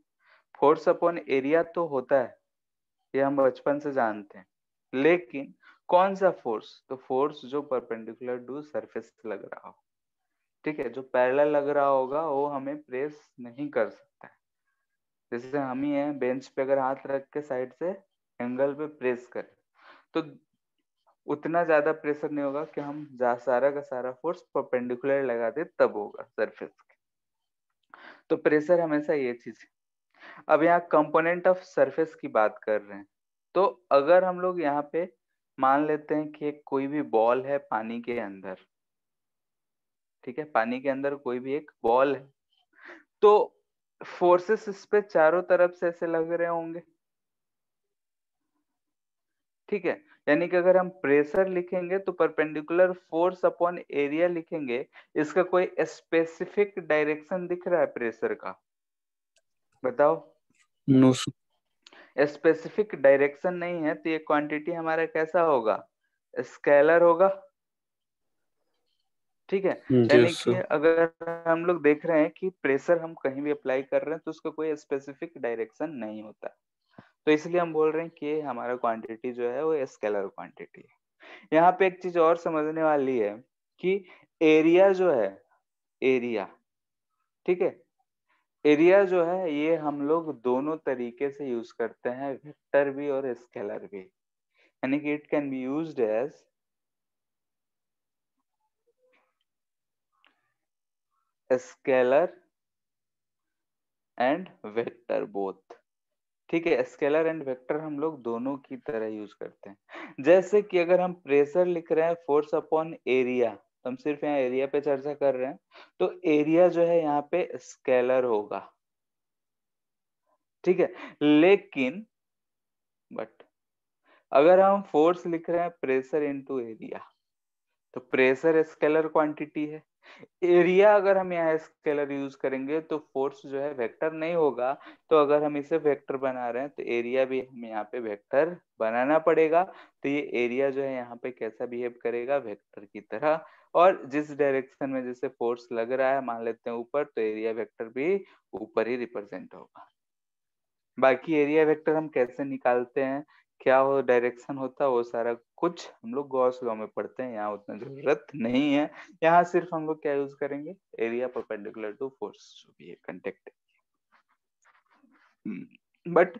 फोर्स अपॉन एरिया तो होता है, ये हम बचपन से जानते हैं, लेकिन कौन सा फोर्स? तो फोर्स जो परपेंडिकुलर टू सरफेस लग रहा हो। ठीक है, जो पैरेलल लग रहा होगा वो हमें प्रेस नहीं कर सकता है। जैसे हम ही हैं, बेंच पे अगर हाथ रख के साइड से एंगल पे प्रेस करें तो उतना ज्यादा प्रेशर नहीं होगा कि हम सारा का सारा फोर्स परपेंडिकुलर लगा दे, तब होगा सरफेस के। तो प्रेशर हमेशा ये चीज है। अब यहाँ कंपोनेंट ऑफ सरफेस की बात कर रहे हैं, तो अगर हम लोग यहाँ पे मान लेते हैं कि कोई भी बॉल है पानी के अंदर। ठीक है, पानी के अंदर कोई भी एक बॉल है, तो फोर्सेस इस पे चारों तरफ से ऐसे लग रहे होंगे। ठीक है, यानी कि अगर हम प्रेशर लिखेंगे तो परपेंडिकुलर फोर्स अपॉन एरिया लिखेंगे, इसका कोई स्पेसिफिक डायरेक्शन दिख रहा है प्रेशर का? बताओ। No sir. स्पेसिफिक डायरेक्शन नहीं है तो ये क्वांटिटी हमारा कैसा होगा? स्केलर होगा। ठीक है, यानी यस कि सर। अगर हम लोग देख रहे हैं कि प्रेशर हम कहीं भी अप्लाई कर रहे हैं तो उसका कोई स्पेसिफिक डायरेक्शन नहीं होता, तो इसलिए हम बोल रहे हैं कि हमारा क्वांटिटी जो है वो स्केलर क्वांटिटी है। यहाँ पे एक चीज और समझने वाली है कि एरिया जो है, एरिया, ठीक है, एरिया जो है ये हम लोग दोनों तरीके से यूज करते हैं, वेक्टर भी और स्केलर भी। यानी कि it can be used as scalar and vector both. ठीक है, स्केलर एंड वेक्टर हम लोग दोनों की तरह यूज करते हैं। जैसे कि अगर हम प्रेशर लिख रहे हैं फोर्स अपॉन एरिया, तो हम सिर्फ यहाँ एरिया पे चर्चा कर रहे हैं, तो एरिया जो है यहाँ पे स्केलर होगा। ठीक है, लेकिन बट अगर हम फोर्स लिख रहे हैं प्रेशर इनटू एरिया, तो प्रेशर स्केलर क्वांटिटी है। एरिया अगर हम यहाँ स्केलर यूज करेंगे तो फोर्स जो है वेक्टर नहीं होगा, तो अगर हम इसे वेक्टर बना रहे हैं तो एरिया भी हमें यहाँ पे वेक्टर बनाना पड़ेगा। तो ये एरिया जो है यहाँ पे कैसा बिहेव करेगा? वेक्टर की तरह। और जिस डायरेक्शन में जैसे फोर्स लग रहा है, मान लेते हैं ऊपर, तो एरिया वेक्टर भी ऊपर ही रिप्रेजेंट होगा। बाकी एरिया वेक्टर हम कैसे निकालते हैं क्या हो डायरेक्शन होता है वो सारा कुछ हम लोग गॉस लॉ में पढ़ते हैं, यहाँ उतना जरूरत नहीं है। यहाँ सिर्फ हम लोग क्या यूज करेंगे, एरिया परपेंडिकुलर टू फोर्स जो भी है कंटेक्ट। बट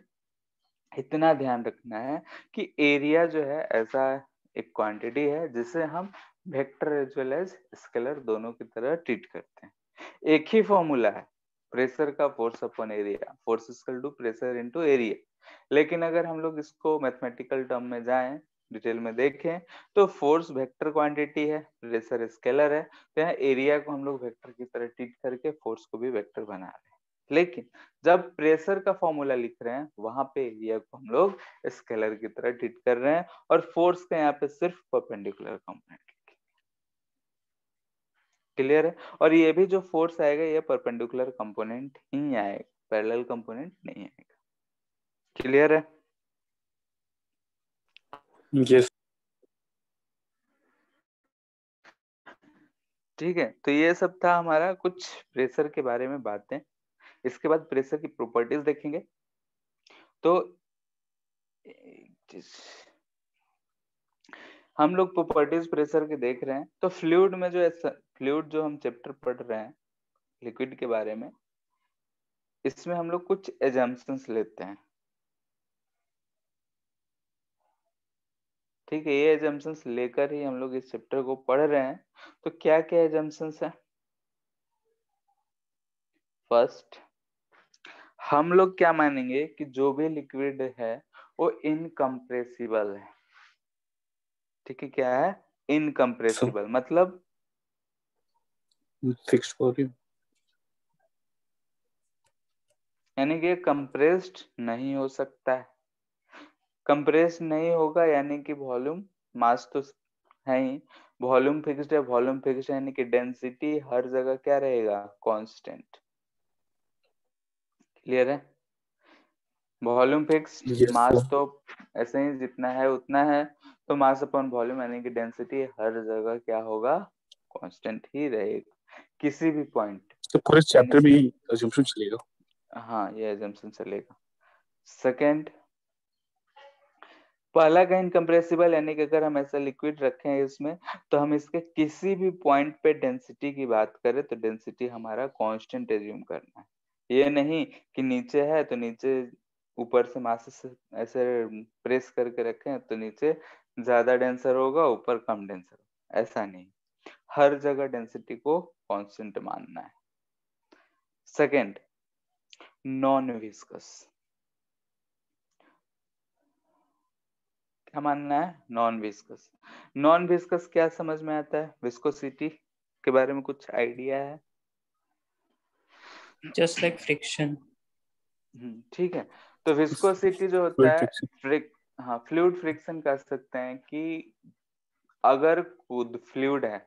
इतना ध्यान रखना है कि एरिया जो है ऐसा एक क्वांटिटी है जिसे हम vector as well as scalar दोनों की तरह ट्रीट करते हैं। एक ही फॉर्मूला है प्रेशर का, force upon area, force equal to pressure into area. लेकिन अगर हम लोग इसको मैथमेटिकल टर्म में जाएं, डिटेल में देखें, तो फोर्स वेक्टर क्वांटिटी है, प्रेशर स्केलर है, तो यहाँ एरिया को हम लोग वेक्टर की तरह ट्रीट करके फोर्स को भी वेक्टर बना रहे हैं। लेकिन जब प्रेशर का फॉर्मूला लिख रहे हैं वहां पे एरिया को हम लोग स्केलर की तरह ट्रीट कर रहे हैं और फोर्स का यहाँ पे सिर्फ परपेंडिकुलर कंपोनेंट। क्लियर है? और ये भी जो फोर्स आएगा ये परपेंडिकुलर कंपोनेंट ही आएगा, पैरेलल कंपोनेंट नहीं आएगा। क्लियर है? यस। ठीक है, तो ये सब था हमारा कुछ प्रेशर के बारे में बातें। इसके बाद प्रेशर की प्रॉपर्टीज देखेंगे। तो हम लोग प्रॉपर्टीज प्रेशर के देख रहे हैं, तो फ्लूइड में जो फ्लूइड जो हम चैप्टर पढ़ रहे हैं लिक्विड के बारे में, इसमें हम लोग कुछ एजम्पशंस लेते हैं। ठीक है, ये एजम्पशंस लेकर ही हम लोग इस चैप्टर को पढ़ रहे हैं। तो क्या क्या एजम्पशंस है? फर्स्ट, हम लोग क्या मानेंगे कि जो भी लिक्विड है वो इनकम्प्रेसिबल है। ठीक है, क्या है? इनकम्प्रेसिबल मतलब फिक्स्ड वॉल्यूम, यानी कि कंप्रेस्ड नहीं हो सकता है। कंप्रेस नहीं होगा यानी कि वॉल्यूम, मास तो है ही, वॉल्यूम फिक्स्ड है, वॉल्यूम फिक्स्ड है यानी कि डेंसिटी हर जगह क्या रहेगा? कांस्टेंट। क्लियर है? वॉल्यूम फिक्स्ड, यस मास सर। तो ऐसे ही जितना है उतना है, तो मास अपॉन वॉल्यूम यानी कि डेंसिटी हर जगह क्या होगा? कांस्टेंट ही रहेगा किसी भी पॉइंट। तो पूरे यानी चैप्टर में ही assumption चलेगा। हाँ, ये एजम्पशन चलेगा। सेकंड, पहला का इनकम्प्रेसिबल यानी कि अगर हम ऐसा लिक्विड रखें इसमें, तो हम इसके किसी भी पॉइंट पे डेंसिटी की बात करें तो डेंसिटी हमारा कांस्टेंट एज्यूम करना है। ये नहीं कि नीचे है तो नीचे ऊपर से मास से ऐसे प्रेस करके रखें तो नीचे ज्यादा डेंसर होगा ऊपर कम डेंसर होगा, ऐसा नहीं। हर जगह डेंसिटी को कांस्टेंट मानना है। Second, non viscous. क्या मानना है? Non viscous. नॉन विस्कस क्या समझ में आता है? विस्कोसिटी के बारे में कुछ आइडिया है? just like friction. ठीक है, तो विस्कोसिटी जो होता Fluid है friction। हाँ, फ्लूइड फ्रिक्शन कह सकते हैं कि अगर खुद फ्लूइड है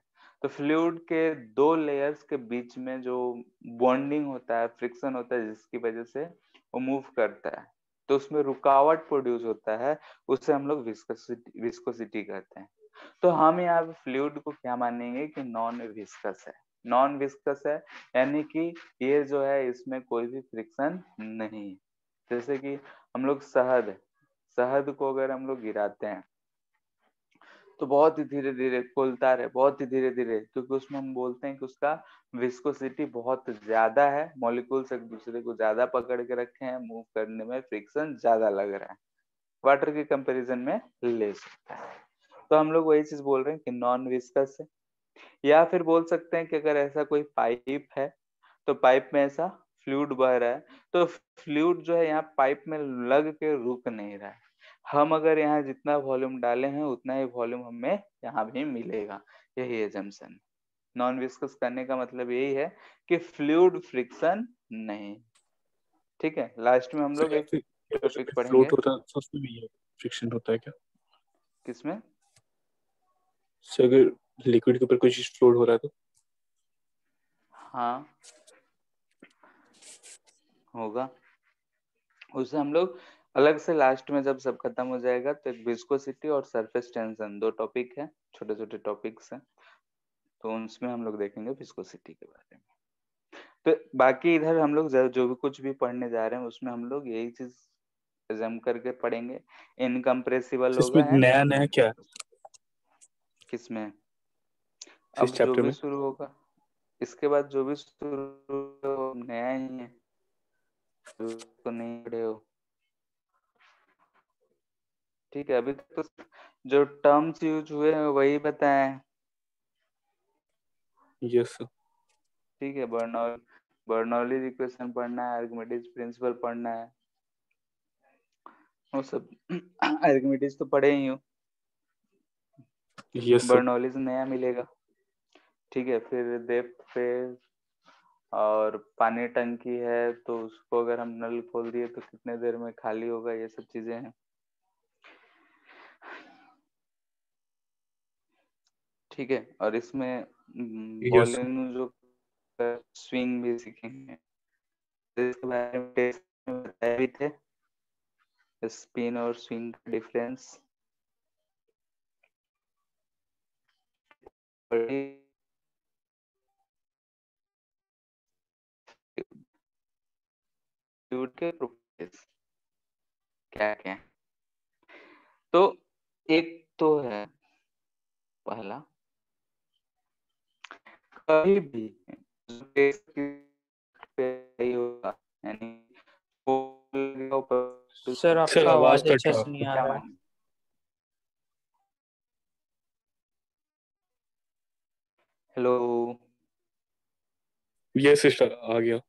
तो फ्लूइड के दो लेयर्स के बीच में जो बॉन्डिंग होता है, फ्रिक्शन होता है, जिसकी वजह से वो मूव करता है, तो उसमें रुकावट प्रोड्यूस होता है, उसे हम लोग विस्कोसिटी कहते हैं। तो हम यहाँ पे फ्लूइड को क्या मानेंगे कि नॉन विस्कस है। नॉन विस्कस है यानी कि ये जो है इसमें कोई भी फ्रिक्शन नहीं है। जैसे कि हम लोग शहद शहद को अगर हम लोग गिराते हैं तो बहुत ही धीरे धीरे खुलता है, बहुत ही धीरे धीरे, क्योंकि उसमें हम बोलते हैं कि उसका विस्कोसिटी बहुत ज्यादा है, मॉलिक्यूल्स एक दूसरे को ज्यादा पकड़ के रखे हैं, मूव करने में फ्रिक्शन ज्यादा लग रहा है, वाटर के कंपैरिजन में ले सकता है। तो हम लोग वही चीज बोल रहे हैं कि नॉन विस्कस है। या फिर बोल सकते हैं कि अगर ऐसा कोई पाइप है तो पाइप में ऐसा फ्लूइड बह रहा है, तो फ्लूइड जो है यहाँ पाइप में लग के रुक नहीं रहा है, हम अगर यहाँ जितना वॉल्यूम डाले हैं उतना ही वॉल्यूम हमें यहाँ भी मिलेगा। यही एजम्पशन। नॉन विस्कस करने का मतलब यही है कि फ्लूइड फ्रिक्शन नहीं। ठीक है, लास्ट में हम सर लोग यहाँ एक पे जब टॉपिक भी पढ़ेंगे। फ्लोट होता है तो उसमें भी फ्रिक्शन होता है क्या? किसमें? सर अगर लिक्विड के ऊपर कोई चीज फ्लोट हो रहा है तो हाँ, होगा। उसे हम लोग अलग से लास्ट में जब सब खत्म हो जाएगा तो एक विस्कोसिटी और सरफेस टेंशन, दो टॉपिक है, छोटे छोटे टॉपिक्स हैं, तो उसमें हम लोग देखेंगे विस्कोसिटी के बारे में। तो बाकी इधर हम लोग जो भी कुछ भी पढ़ने जा रहे हैं उसमें हम लोग यही चीज जम करके पढ़ेंगे। इनकम्प्रेसिबल इसमें होगा एंड नया नया क्या किसमें इस अब जो चैप्टर भी में? शुरू होगा इसके बाद जो भी शुरू होगा वो नया ही है, जो तो नहीं पढ़े हो। ठीक है, अभी तक तो जो टर्म्स यूज हुए हैं वही बताए हैं। Yes sir. ठीक है, बर्नौलीज इक्वेशन पढ़ना है, आर्किमिडीज प्रिंसिपल पढ़ना है, वो सब आर्किमिडीज तो पढ़े ही हो, यस सर। बर्नौलीज नया मिलेगा। ठीक है, फिर डेप्थ पे और पानी टंकी है तो उसको अगर हम नल खोल दिए तो कितने देर में खाली होगा, ये सब चीजें हैं। ठीक है, और इसमें यस सर। बॉलिंग जो स्विंग भी सीखेंगे, इसके बारे में टेस्ट में बताए भी थे, स्पिन और स्विंग का डिफरेंस। फ्लूइड के प्रॉपर्टीज क्या क्या है? तो एक तो है पहला, कभी भी जो टेस्ट पे ही होगा, यानी सर सर आपका आवाज आवाज कट अच्छे रहा से है नहीं आ क्या रहा है। माने। हेलो, आपका। यस सिस्टर आ गया।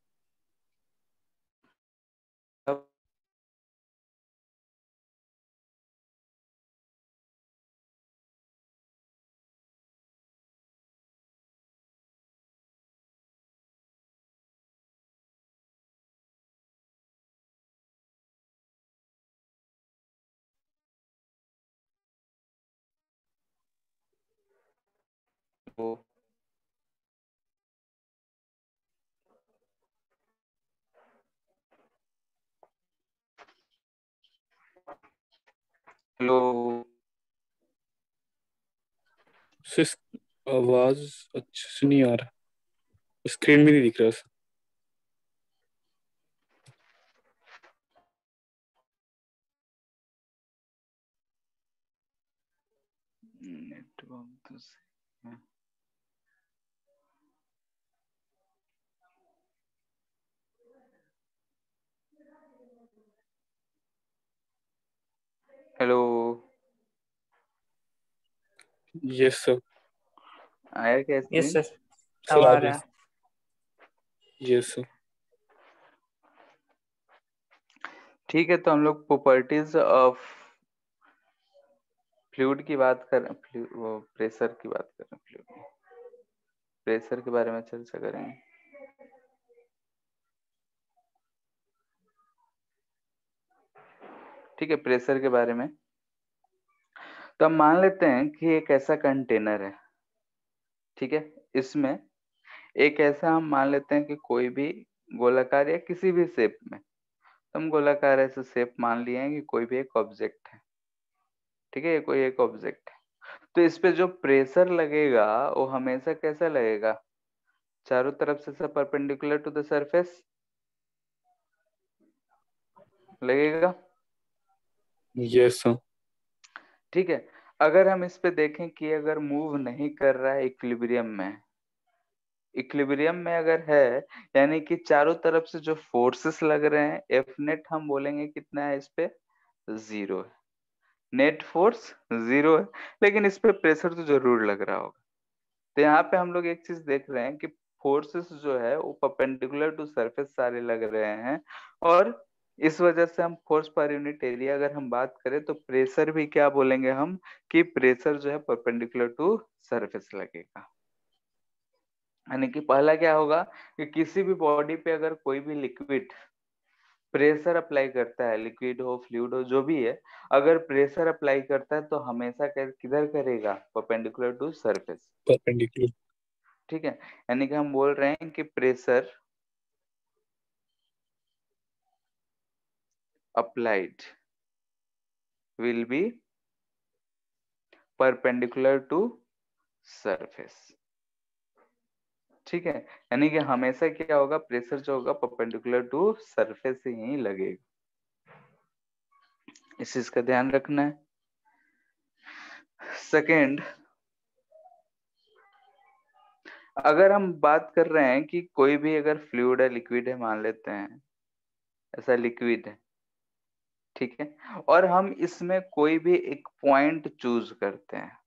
हेलो, सिस आवाज अच्छे से नहीं आ रहा, स्क्रीन में नहीं दिख रहा सर। नेटवर्क तो सही है। Hello, yes sir. आया क्या यस स्क्रीन? सर, अब सर आ आ गया। रहा है। Yes sir. ठीक है, तो हम लोग प्रॉपर्टीज ऑफ फ्लूइड की बात कर रहे हैं, वो प्रेशर की बात कर रहे हैं, फ्लूइड प्रेशर के बारे में चर्चा करेंगे। ठीक है, प्रेशर के बारे में तो हम मान लेते हैं कि एक ऐसा कंटेनर है। ठीक है, इसमें एक ऐसा हम मान लेते हैं कि कोई भी गोलाकार या किसी भी शेप में, तो हम गोलाकार ऐसे शेप मान लिए हैं कि कोई भी एक ऑब्जेक्ट है। ठीक है, ये कोई एक ऑब्जेक्ट है, तो इस पे जो प्रेशर लगेगा वो हमेशा कैसा लगेगा, चारों तरफ से सब परपेंडिकुलर टू द सरफेस लगेगा। Yes sir. ठीक है, अगर हम इस पे देखें कि अगर मूव नहीं कर रहा है, इक्विलिब्रियम में, इक्विलिब्रियम में अगर है, यानी कि चारों तरफ से जो फोर्सेस लग रहे हैं, एफ नेट हम बोलेंगे कितना है इस पे, 0 है। नेट फोर्स 0 है, लेकिन इस पे प्रेशर तो जरूर लग रहा होगा। तो यहाँ पे हम लोग एक चीज देख रहे हैं कि फोर्सेस जो है वो परपेंडिकुलर टू सरफेस सारे लग रहे हैं, और इस वजह से हम फोर्स पर यूनिट एरिया अगर हम बात करें तो प्रेशर भी क्या बोलेंगे हम, कि प्रेशर जो है परपेंडिकुलर टू सरफेस लगेगा। यानी कि पहला क्या होगा कि किसी भी बॉडी पे अगर कोई भी लिक्विड प्रेशर अप्लाई करता है, लिक्विड हो फ्लूइड हो जो भी है, अगर प्रेशर अप्लाई करता है तो हमेशा किधर करेगा, परपेंडिकुलर टू सरफेस। परपेंडिकुलर। ठीक है, यानी कि हम बोल रहे हैं कि pressure applied will be perpendicular to surface. ठीक है, यानी कि हमेशा क्या होगा, प्रेशर जो होगा परपेंडिकुलर टू सरफेस से ही लगेगा। इस चीज का ध्यान रखना है। सेकेंड, अगर हम बात कर रहे हैं कि कोई भी अगर फ्लूइड है, लिक्विड है, मान लेते हैं ऐसा लिक्विड है, ठीक है, और हम इसमें कोई भी एक पॉइंट चूज करते हैं,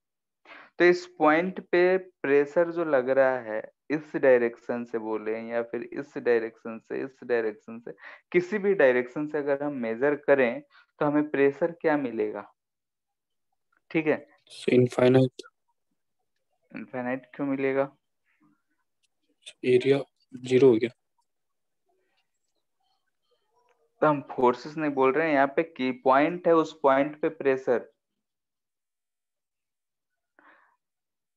तो इस पॉइंट पे प्रेशर जो लग रहा है, इस डायरेक्शन से बोले या फिर इस डायरेक्शन से, इस डायरेक्शन से, किसी भी डायरेक्शन से अगर हम मेजर करें तो हमें प्रेशर क्या मिलेगा? ठीक है, इनफाइनाइट इनफाइनाइट क्यों मिलेगा? एरिया जीरो हो गया। तो हम फोर्सेस नहीं बोल रहे हैं यहाँ पे, की पॉइंट है, उस पॉइंट पे प्रेशर।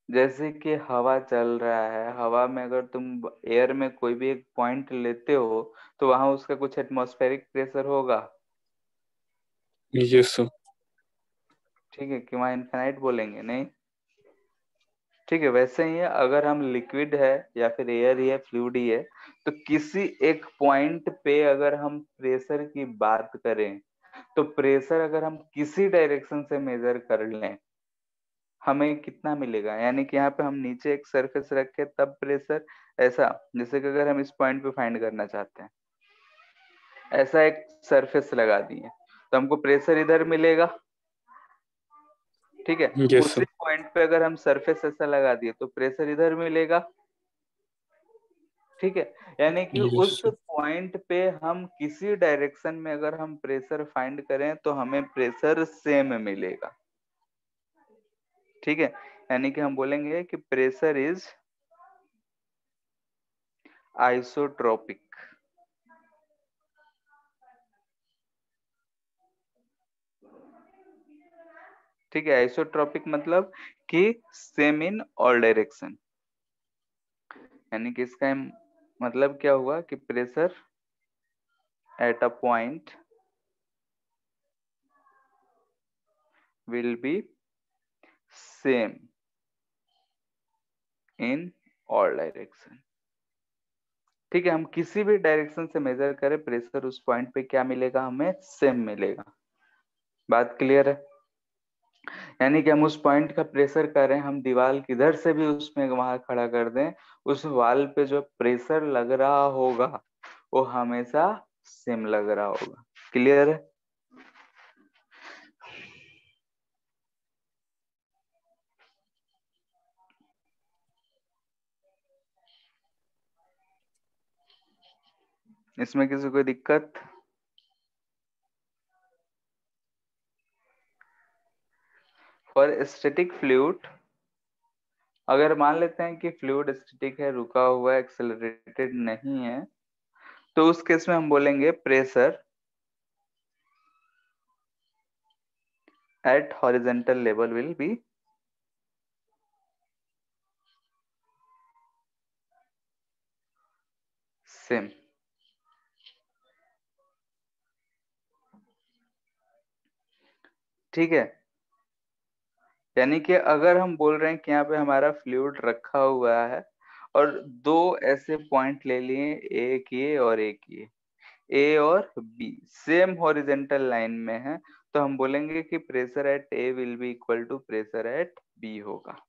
जैसे कि हवा चल रहा है, हवा में अगर तुम एयर में कोई भी एक पॉइंट लेते हो तो वहां उसका कुछ एटमॉस्फेरिक प्रेशर होगा, यस सर। ठीक है, कि वहां इनफाइनाइट बोलेंगे नहीं। ठीक है, वैसे ही है, अगर हम लिक्विड है या फिर एयर ही है, फ्लूइड ही है, तो किसी एक पॉइंट पे अगर हम प्रेशर की बात करें तो प्रेशर अगर हम किसी डायरेक्शन से मेजर कर लें हमें कितना मिलेगा? यानी कि यहाँ पे हम नीचे एक सरफेस रखे तब प्रेशर, ऐसा जैसे कि अगर हम इस पॉइंट पे फाइंड करना चाहते हैं, ऐसा एक सरफेस लगा दिए तो हमको प्रेशर इधर मिलेगा, ठीक है। यस उसी सर। पॉइंट पे अगर हम सरफेस ऐसा लगा दिए तो प्रेशर इधर मिलेगा, ठीक है। यानी कि यस उस सर। पॉइंट पे हम किसी डायरेक्शन में अगर हम प्रेशर फाइंड करें तो हमें प्रेशर सेम मिलेगा, ठीक है। यानी कि हम बोलेंगे कि प्रेशर इज आइसोट्रोपिक। ठीक है, आइसोट्रोपिक मतलब कि सेम इन ऑल डायरेक्शन। यानी कि इसका मतलब क्या हुआ कि pressure at a point will be same in all direction. ठीक है, हम किसी भी डायरेक्शन से मेजर करें प्रेशर उस पॉइंट पे क्या मिलेगा? हमें सेम मिलेगा। बात क्लियर है? यानी कि हम उस पॉइंट का प्रेशर करें, हम दीवार किधर से भी उसमें वहां खड़ा कर दें, उस वाल पे जो प्रेशर लग रहा होगा वो हमेशा सेम लग रहा होगा। क्लियर है? इसमें किसी को दिक्कत? फॉर स्टैटिक फ्लूइड, अगर मान लेते हैं कि फ्लूइड स्टैटिक है, रुका हुआ है, एक्सेलरेटेड नहीं है, तो उस केस में हम बोलेंगे pressure at horizontal level will be same. ठीक है, यानी कि अगर हम बोल रहे हैं कि यहाँ पे हमारा फ्लूइड रखा हुआ है और दो ऐसे पॉइंट ले लिए, एक ये और एक ये, ए और बी सेम हॉरिजॉन्टल लाइन में है, तो हम बोलेंगे कि pressure at A will be equal to pressure at B होगा।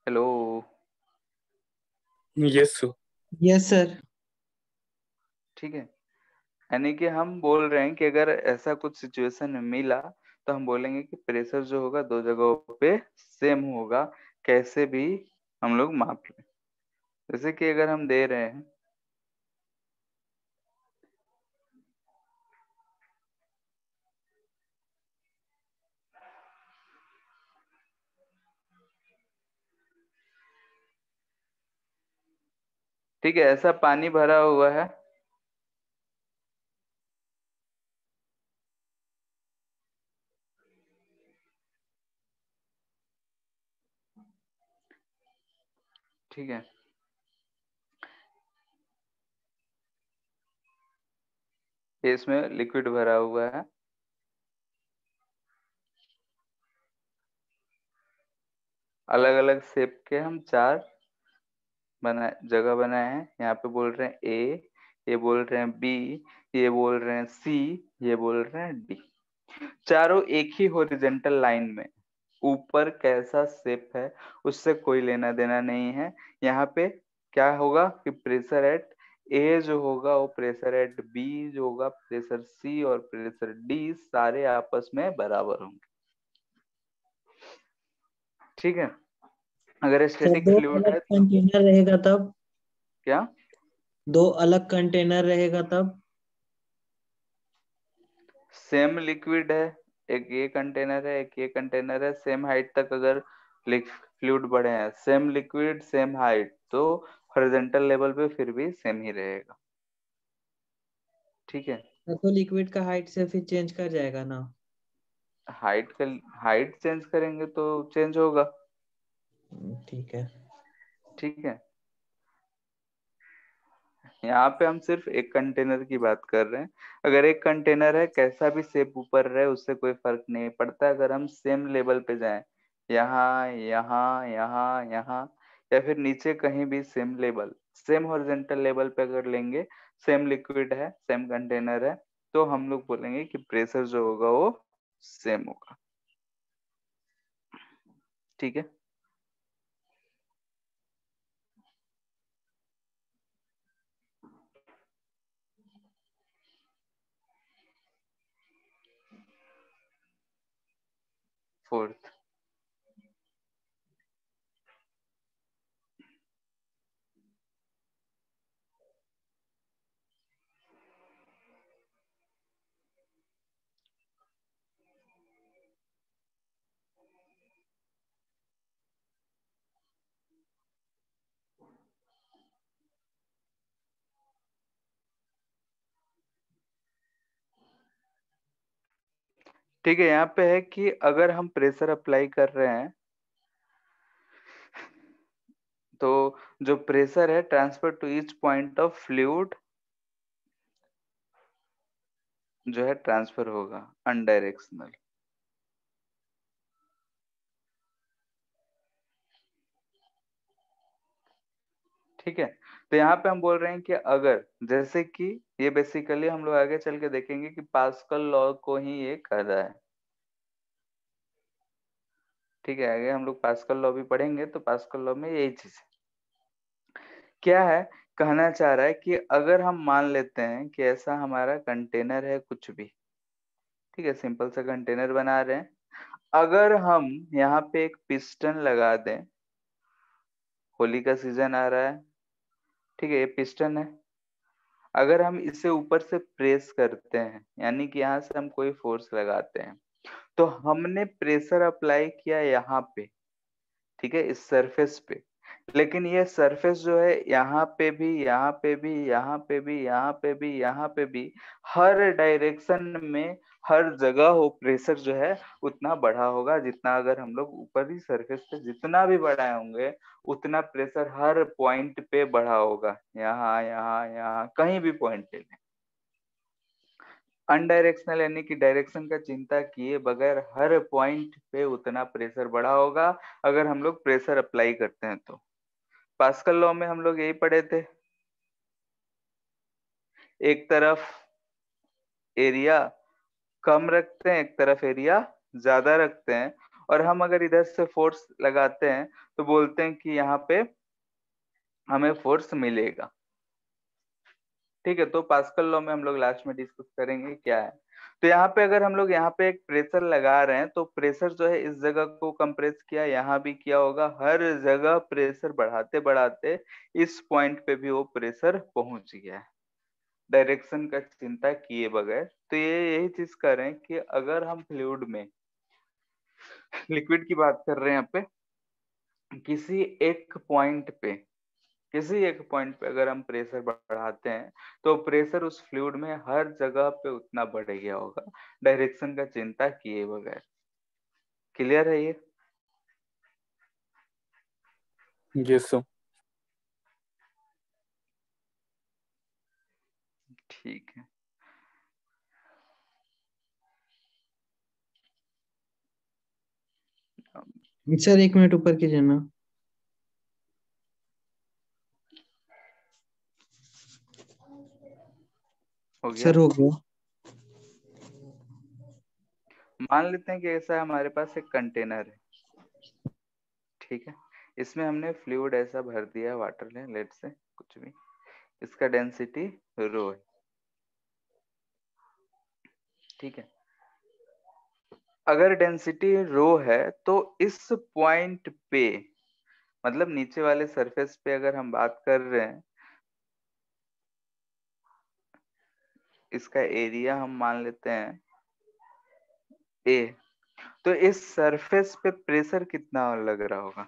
Hello? Yes sir. Yes sir. ठीक है, यानी कि हम बोल रहे हैं कि अगर ऐसा कुछ सिचुएशन मिला तो हम बोलेंगे कि प्रेशर जो होगा दो जगहों पे सेम होगा, कैसे भी हम लोग माप लें। जैसे कि अगर हम दे रहे हैं, ठीक है, ऐसा पानी भरा हुआ है, ठीक है, ये इसमें लिक्विड भरा हुआ है, अलग अलग शेप के हम चार बना जगह बनाए हैं। यहाँ पे बोल रहे हैं ए, ये बोल रहे हैं बी, ये बोल रहे हैं सी, ये बोल रहे हैं डी। चारों एक ही हॉरिजेंटल लाइन में, ऊपर कैसा शेप है उससे कोई लेना देना नहीं है। यहाँ पे क्या होगा कि प्रेशर एट ए जो होगा वो प्रेशर एट बी जो होगा, प्रेशर सी और प्रेशर डी सारे आपस में बराबर होंगे। ठीक है, अगर सर स्टैटिक दो फ्लूइड अलग है तो कंटेनर रहेगा तब? क्या? दो अलग कंटेनर रहेगा तब? सेम लिक्विड है, एक ये कंटेनर है एक ये कंटेनर है, सेम हाइट तक अगर फ्लूइड बढ़े हैं, सेम लिक्विड सेम हाइट, तो हॉरिजॉन्टल लेवल पे फिर भी सेम ही रहेगा। ठीक है, तो लिक्विड का हाइट से फिर चेंज कर जाएगा ना? हाइट का हाइट चेंज करेंगे तो चेंज होगा। ठीक है। ठीक है, यहाँ पे हम सिर्फ एक कंटेनर की बात कर रहे हैं। अगर एक कंटेनर है कैसा भी शेप ऊपर रहे उससे कोई फर्क नहीं पड़ता, अगर हम सेम लेवल पे जाएं, यहाँ यहाँ यहाँ यहाँ या फिर नीचे कहीं भी same level, same horizontal level पे अगर लेंगे, सेम लिक्विड है सेम कंटेनर है, तो हम लोग बोलेंगे कि प्रेशर जो होगा वो सेम होगा। ठीक है, फोर्थ। ठीक है, यहाँ पे है कि अगर हम प्रेशर अप्लाई कर रहे हैं तो जो प्रेशर है transfer to each point of fluid जो है ट्रांसफर होगा अनडायरेक्शनल। ठीक है, तो यहाँ पे हम बोल रहे हैं कि अगर जैसे कि ये बेसिकली हम लोग आगे चल के देखेंगे कि पास्कल लॉ को ही ये कह रहा है। ठीक है, आगे हम लोग पास्कल लॉ भी पढ़ेंगे तो पास्कल लॉ में यही चीज है। क्या है, कहना चाह रहा है कि अगर हम मान लेते हैं कि ऐसा हमारा कंटेनर है कुछ भी, ठीक है, सिंपल सा कंटेनर बना रहे हैं, अगर हम यहाँ पे एक पिस्टन लगा दें, होली का सीजन आ रहा है, ठीक है, ये पिस्टन है, अगर हम इसे ऊपर से प्रेस करते हैं यानी कि यहाँ से हम कोई फोर्स लगाते हैं, तो हमने प्रेशर अप्लाई किया यहाँ पे, ठीक है, इस सरफेस पे, लेकिन ये सरफेस जो है यहाँ पे भी यहाँ पे भी यहाँ पे भी यहाँ पे भी यहाँ पे भी हर डायरेक्शन में हर जगह वो प्रेशर जो है उतना बढ़ा होगा, जितना अगर हम लोग ऊपरी सरफेस पे जितना भी बढ़ाए होंगे उतना प्रेशर हर पॉइंट पे बढ़ा होगा, यहाँ यहाँ यहाँ कहीं भी पॉइंट ले लें। अनडायरेक्शनल यानी कि डायरेक्शन का चिंता किए बगैर हर पॉइंट पे उतना प्रेशर बढ़ा होगा अगर हम लोग प्रेशर अप्लाई करते हैं तो। पास्कल लॉ में हम लोग यही पढ़े थे, एक तरफ एरिया कम रखते हैं एक तरफ एरिया ज्यादा रखते हैं, और हम अगर इधर से फोर्स लगाते हैं तो बोलते हैं कि यहाँ पे हमें फोर्स मिलेगा। ठीक है, तो पास्कल लॉ में हम लोग लास्ट में डिस्कस करेंगे क्या है। तो यहाँ पे अगर हम लोग यहाँ पे एक प्रेशर लगा रहे हैं तो प्रेशर जो है इस जगह को कंप्रेस किया, यहाँ भी किया होगा, हर जगह प्रेशर बढ़ाते बढ़ाते इस पॉइंट पे भी वो प्रेशर पहुंच गया है डायरेक्शन का चिंता किए बगैर। तो ये यही चीज कर रहे हैं कि अगर हम फ्लूइड में लिक्विड की बात कर रहे हैं यहाँ पे, किसी एक पॉइंट पे किसी एक पॉइंट पे अगर हम प्रेशर बढ़ाते हैं तो प्रेशर उस फ्लूइड में हर जगह पे उतना बढ़ गया होगा डायरेक्शन का चिंता किए बगैर। क्लियर है ये? Yes sir. ठीक है, सर 1 मिनट ऊपर कीजिए ना। हो गया। सर हो गया। मान लेते हैं कि ऐसा हमारे पास एक कंटेनर है, ठीक है। इसमें हमने फ्लूइड ऐसा भर दिया, वाटर ले लेट से कुछ भी, इसका डेंसिटी रो है, ठीक है। अगर डेंसिटी रो है तो इस पॉइंट पे, मतलब नीचे वाले सरफेस पे अगर हम बात कर रहे हैं, इसका एरिया हम मान लेते हैं ए, तो इस सरफेस पे प्रेशर कितना लग रहा होगा?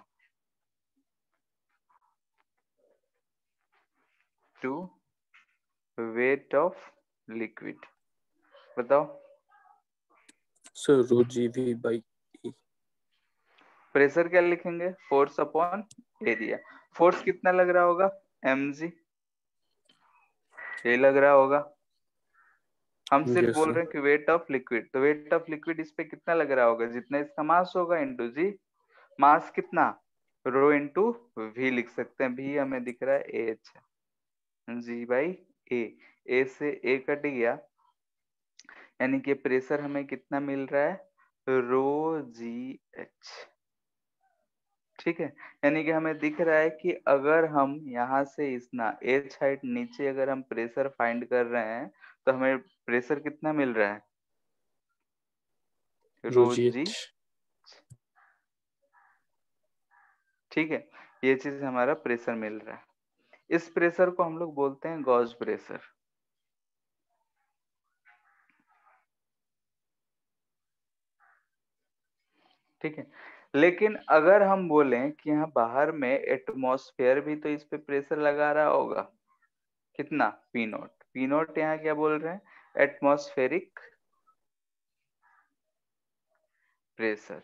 टू वेट ऑफ लिक्विड, बताओ। Sir rho g v by e. Pressure क्या लिखेंगे? Force upon area. फोर्स कितना लग रहा होगा? mg, ये लग रहा होगा। हम सिर्फ यस बोल सर। रहे हैं कि वेट ऑफ लिक्विड, तो वेट ऑफ लिक्विड इस पे कितना लग रहा होगा? जितना इसका मास होगा इंटू जी। मास कितना? रो इंटू वी लिख सकते हैं, वी हमें दिख रहा है एच, जी बाई ए, ए से ए कट गया, यानी कि प्रेशर हमें कितना मिल रहा है? रो जी एच, ठीक है। यानी कि हमें दिख रहा है कि अगर हम यहाँ से इस ना एच हाइट नीचे अगर हम प्रेशर फाइंड कर रहे हैं तो हमें प्रेशर कितना मिल रहा है? रो रो जी जी, एच। ठीक है। ये चीज हमारा प्रेशर मिल रहा है। इस प्रेशर को हम लोग बोलते हैं गॉस प्रेशर, ठीक है। लेकिन अगर हम बोलें कि यहाँ बाहर में एटमॉस्फेयर भी तो इस पे प्रेशर लगा रहा होगा, कितना? P not. पी नॉट यहाँ क्या बोल रहे हैं? एटमॉस्फेरिक प्रेशर,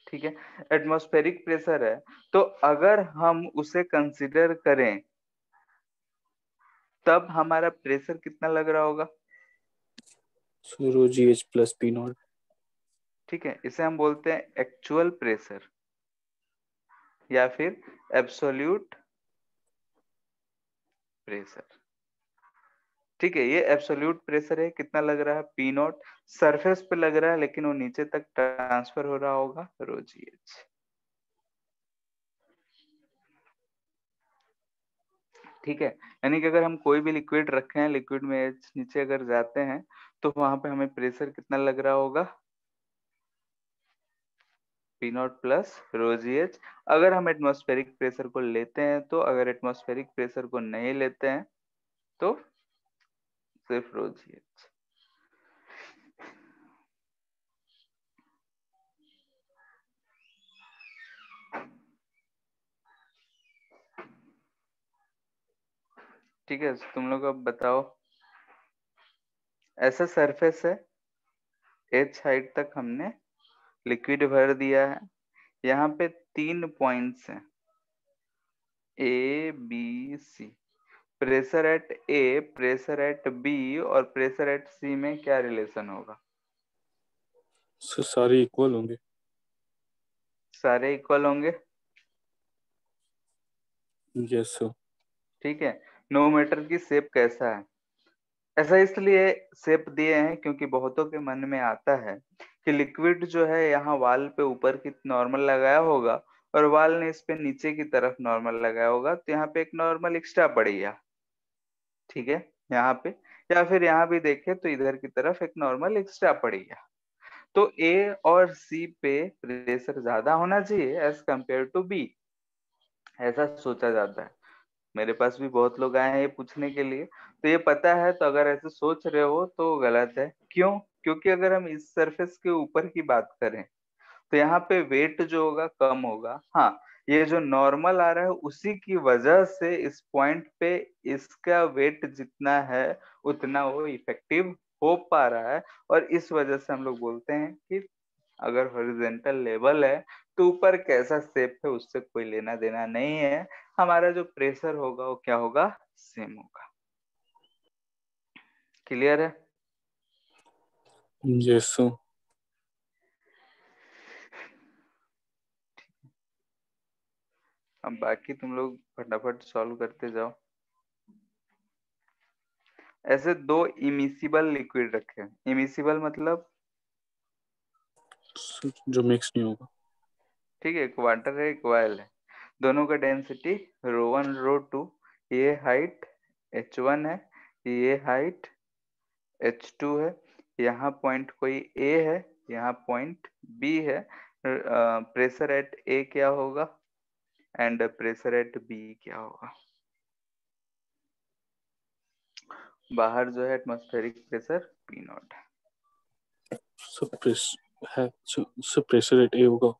ठीक है। एटमॉस्फेरिक प्रेशर है, तो अगर हम उसे कंसिडर करें तब हमारा प्रेशर कितना लग रहा होगा? So rho g h plus P naught. ठीक है, इसे हम बोलते हैं एक्चुअल प्रेशर या फिर एब्सोल्यूट प्रेशर, ठीक है। ये एब्सोल्यूट प्रेशर है, कितना लग रहा है? P not. सरफेस पे लग रहा है लेकिन वो नीचे तक ट्रांसफर हो रहा होगा रो जी एच, ठीक है। यानी कि अगर हम कोई भी लिक्विड रखे हैं, लिक्विड में एच नीचे अगर जाते हैं तो वहां पे हमें प्रेशर कितना लग रहा होगा? P not plus rho g H. अगर हम एटमॉस्फेरिक प्रेशर को लेते हैं तो, अगर एटमॉस्फेरिक प्रेशर को नहीं लेते हैं तो सिर्फ रो जी एच, ठीक है। तुम लोग अब बताओ, ऐसा सरफेस है, एच हाइट तक हमने लिक्विड भर दिया है, यहाँ पे 3 पॉइंट्स हैं A B C. Pressure at A, pressure at B और प्रेशर एट सी में क्या रिलेशन होगा? सर सारे इक्वल होंगे। सारे इक्वल होंगे, यस सर। ठीक है। नो मैटर की शेप कैसा है, ऐसा इसलिए शेप दिए हैं क्योंकि बहुतों के मन में आता है कि लिक्विड जो है यहाँ वाल पे ऊपर की नॉर्मल लगाया होगा और वाल ने इस पे नीचे की तरफ नॉर्मल लगाया होगा, तो यहाँ पे एक नॉर्मल एक्स्ट्रा पड़ गया, ठीक है। यहाँ पे, या फिर यहाँ भी देखे तो इधर की तरफ एक नॉर्मल एक्स्ट्रा पड़ गया, तो ए और सी पे प्रेशर ज्यादा होना चाहिए एज कंपेयर टू बी, ऐसा सोचा जाता है। मेरे पास भी बहुत लोग आए हैं ये पूछने के लिए, तो ये पता है, तो अगर ऐसे सोच रहे हो तो गलत है। क्यों? क्योंकि अगर हम इस सरफेस के ऊपर की बात करें तो यहाँ पे वेट जो होगा कम होगा। हाँ, ये जो नॉर्मल आ रहा है उसी की वजह से इस पॉइंट पे इसका वेट जितना है उतना वो इफेक्टिव हो पा रहा है, और इस वजह से हम लोग बोलते हैं कि अगर हॉरिजॉन्टल लेवल है तो ऊपर कैसा शेप है उससे कोई लेना देना नहीं है, हमारा जो प्रेशर होगा वो क्या होगा? सेम होगा। क्लियर है? Yes sir. अब बाकी तुम लोग फटाफट सॉल्व करते जाओ। ऐसे दो इमिसिबल लिक्विड रखे हैं। इमिसिबल मतलब जो मिक्स नहीं होगा। ठीक है, एक वाटर है एक ऑयल है, दोनों का डेंसिटी ρ1 ρ2, ये हाइट h1 है, ये हाइट h2 है, यहाँ पॉइंट कोई A है, यहाँ पॉइंट B है। प्रेशर एट A क्या होगा एंड प्रेशर एट B क्या होगा? बाहर जो है एटमॉस्फेरिक प्रेशर P0 है। सो प्रेशर एट ए होगा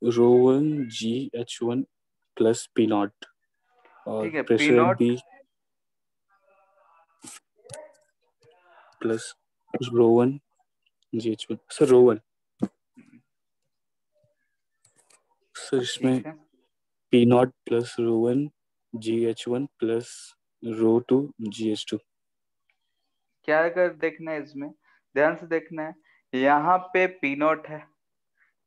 ρ1 GH1 प्लस P0 और ठीक है, pressure at P0 B plus ρ1 GH1। Sir ρ1, sir इसमें ठीक है। P0 plus ρ1 GH1 plus ρ2 GH2। क्या अगर देखना है इसमें, ध्यान से देखना है, यहाँ पे P0 है,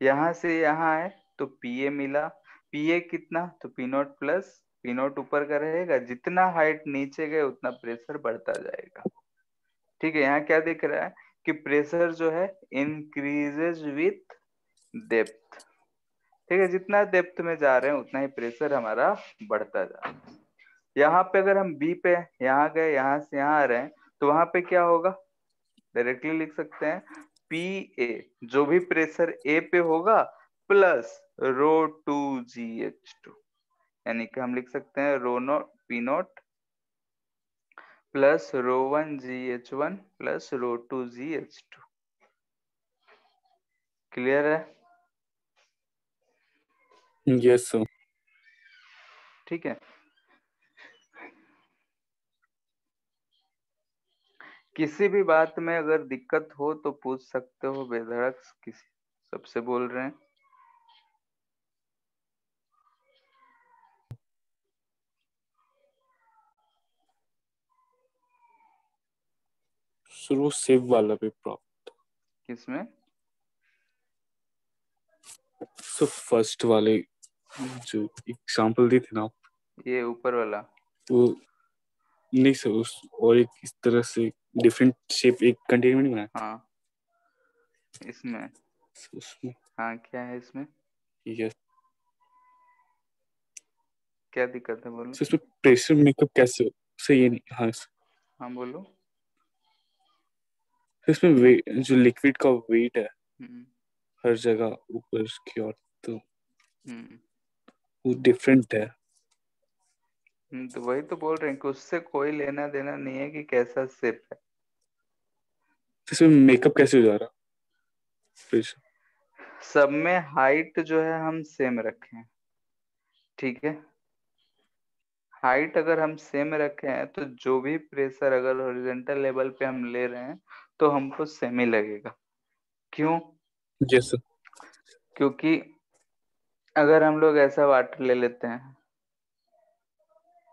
यहाँ से यहाँ है तो Pa मिला, Pa कितना तो P0 प्लस P0 ऊपर का रहेगा, जितना हाइट नीचे गए उतना प्रेशर बढ़ता जाएगा। ठीक है, यहाँ क्या दिख रहा है कि प्रेशर जो है इंक्रीजेज विथ डेप्थ। ठीक है, जितना डेप्थ में जा रहे हैं उतना ही प्रेशर हमारा बढ़ता जा रहा है। यहाँ पे अगर हम बी पे यहाँ गए, यहाँ से यहाँ आ रहे हैं, तो वहां पे क्या होगा, डायरेक्टली लिख सकते हैं पी ए, जो भी प्रेशर ए पे होगा प्लस ρ2GH2, यानी कि हम लिख सकते हैं P0 plus ρ1GH1 plus ρ2GH2। Clear है? Yes sir. ठीक है, किसी भी बात में अगर दिक्कत हो तो पूछ सकते हो बेधड़क, किसी सबसे बोल रहे हैं। सर वो सेव वाला पेपर किसमें? सर फर्स्ट वाले जो एग्जाम्पल दी थी ना, ये ऊपर वाला? वो नहीं सर, उस और एक इस तरह से डिफरेंट शेप एक कंटेनर नहीं बनाया हाँ, इसमें? उसमें। हाँ, क्या है इसमें? यस क्या दिक्कत है बोलो। सर, इसमें प्रेशर मेकअप कैसे हो? सर ये नहीं, हाँ सर। हाँ बोलो। इसमें जो लिक्विड का वेट है हम्म हर जगह ऊपर की ओर, तो हम्म वो डिफरेंट है। तो वही तो बोल रहे हैं कि उससे कोई लेना देना नहीं है कि कैसा शेप है। इसमें मेकअप कैसे हो जा रहा प्रेशर? सब में हाइट जो है हम सेम रखें, ठीक है। हाइट अगर हम सेम रखे हैं तो जो भी प्रेशर अगर हॉरिजॉन्टल लेवल पे हम ले रहे हैं तो हमको सेम ही लगेगा। क्यों? Yes sir. क्योंकि अगर हम लोग ऐसा वाटर ले लेते हैं,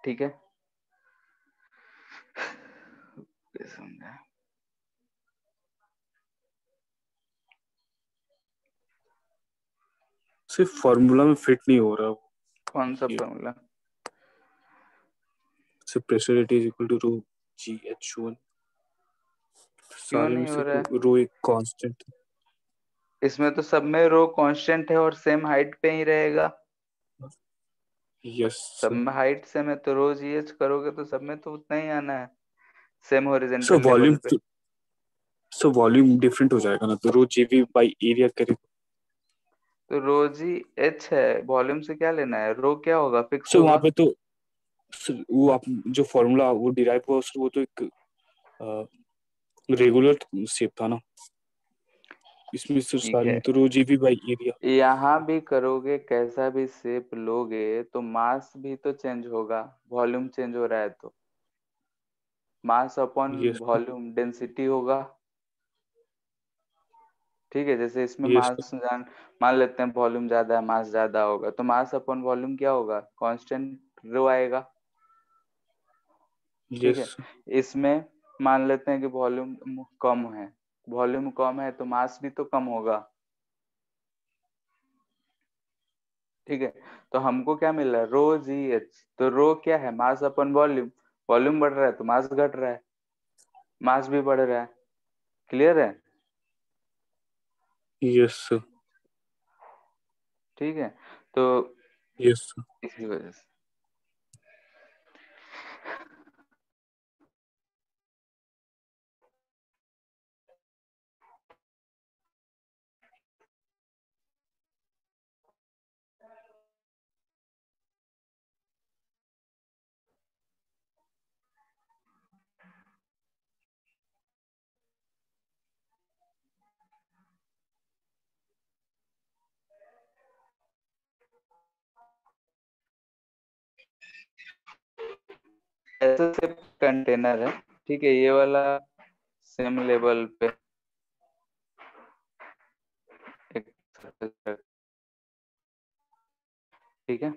ठीक है, समझा? सिर्फ फॉर्मूला में फिट नहीं हो रहा वो। कौन सा ये फॉर्मूला? सिर्फ pressure it is equal to rho GH1, क्यों सारे में नहीं हो से रहा है? रो एक कांस्टेंट। इसमें तो सब में रो कांस्टेंट है और सेम हाइट पे ही रहेगा। यस सब सर। में हाइट सेम है तो रो जीएच करोगे तो सब में तो उतना ही आना है, same so horizontal level volume, पे। सो वॉल्यूम डिफरेंट हो जाएगा ना, तो रो JV बाई एरिया करे। तो रो जी एच है, वॉल्यूम से क्या लेना है, रो क्या होगा, फिक्स सो वहां होगा। पे तो सर, वो आप जो फॉर्मूला वो डिराइव हुआ सर, वो तो एक रेगुलर शेप था ना, इसमें सर ठीक सारे है, में तो रो JV बाई एरिया। यहाँ भी करोगे कैसा भी शेप लोगे तो मास भी तो चेंज होगा, वॉल्यूम चेंज हो रहा है तो mass upon yes volume density होगा। ठीक है, जैसे इसमें यस मास जान मान लेते हैं वॉल्यूम ज्यादा है मास ज्यादा होगा तो मास अपॉन वॉल्यूम क्या होगा, कांस्टेंट रो आएगा। ठीक है, यस इसमें मान लेते हैं कि वॉल्यूम कम है, वॉल्यूम कम है तो मास भी तो कम होगा। ठीक है, तो हमको क्या मिल रहा है, रो जी एच, तो रो क्या है, मास अपन वॉल्यूम, वॉल्यूम बढ़ रहा है तो मास घट रहा है। मास भी बढ़ रहा है। क्लियर है? Yes sir. ठीक है, तो यस सर। इसी वजह से ऐसा सिर्फ कंटेनर है, ठीक है, ये वाला सेम लेवल पे एक surface, ठीक है।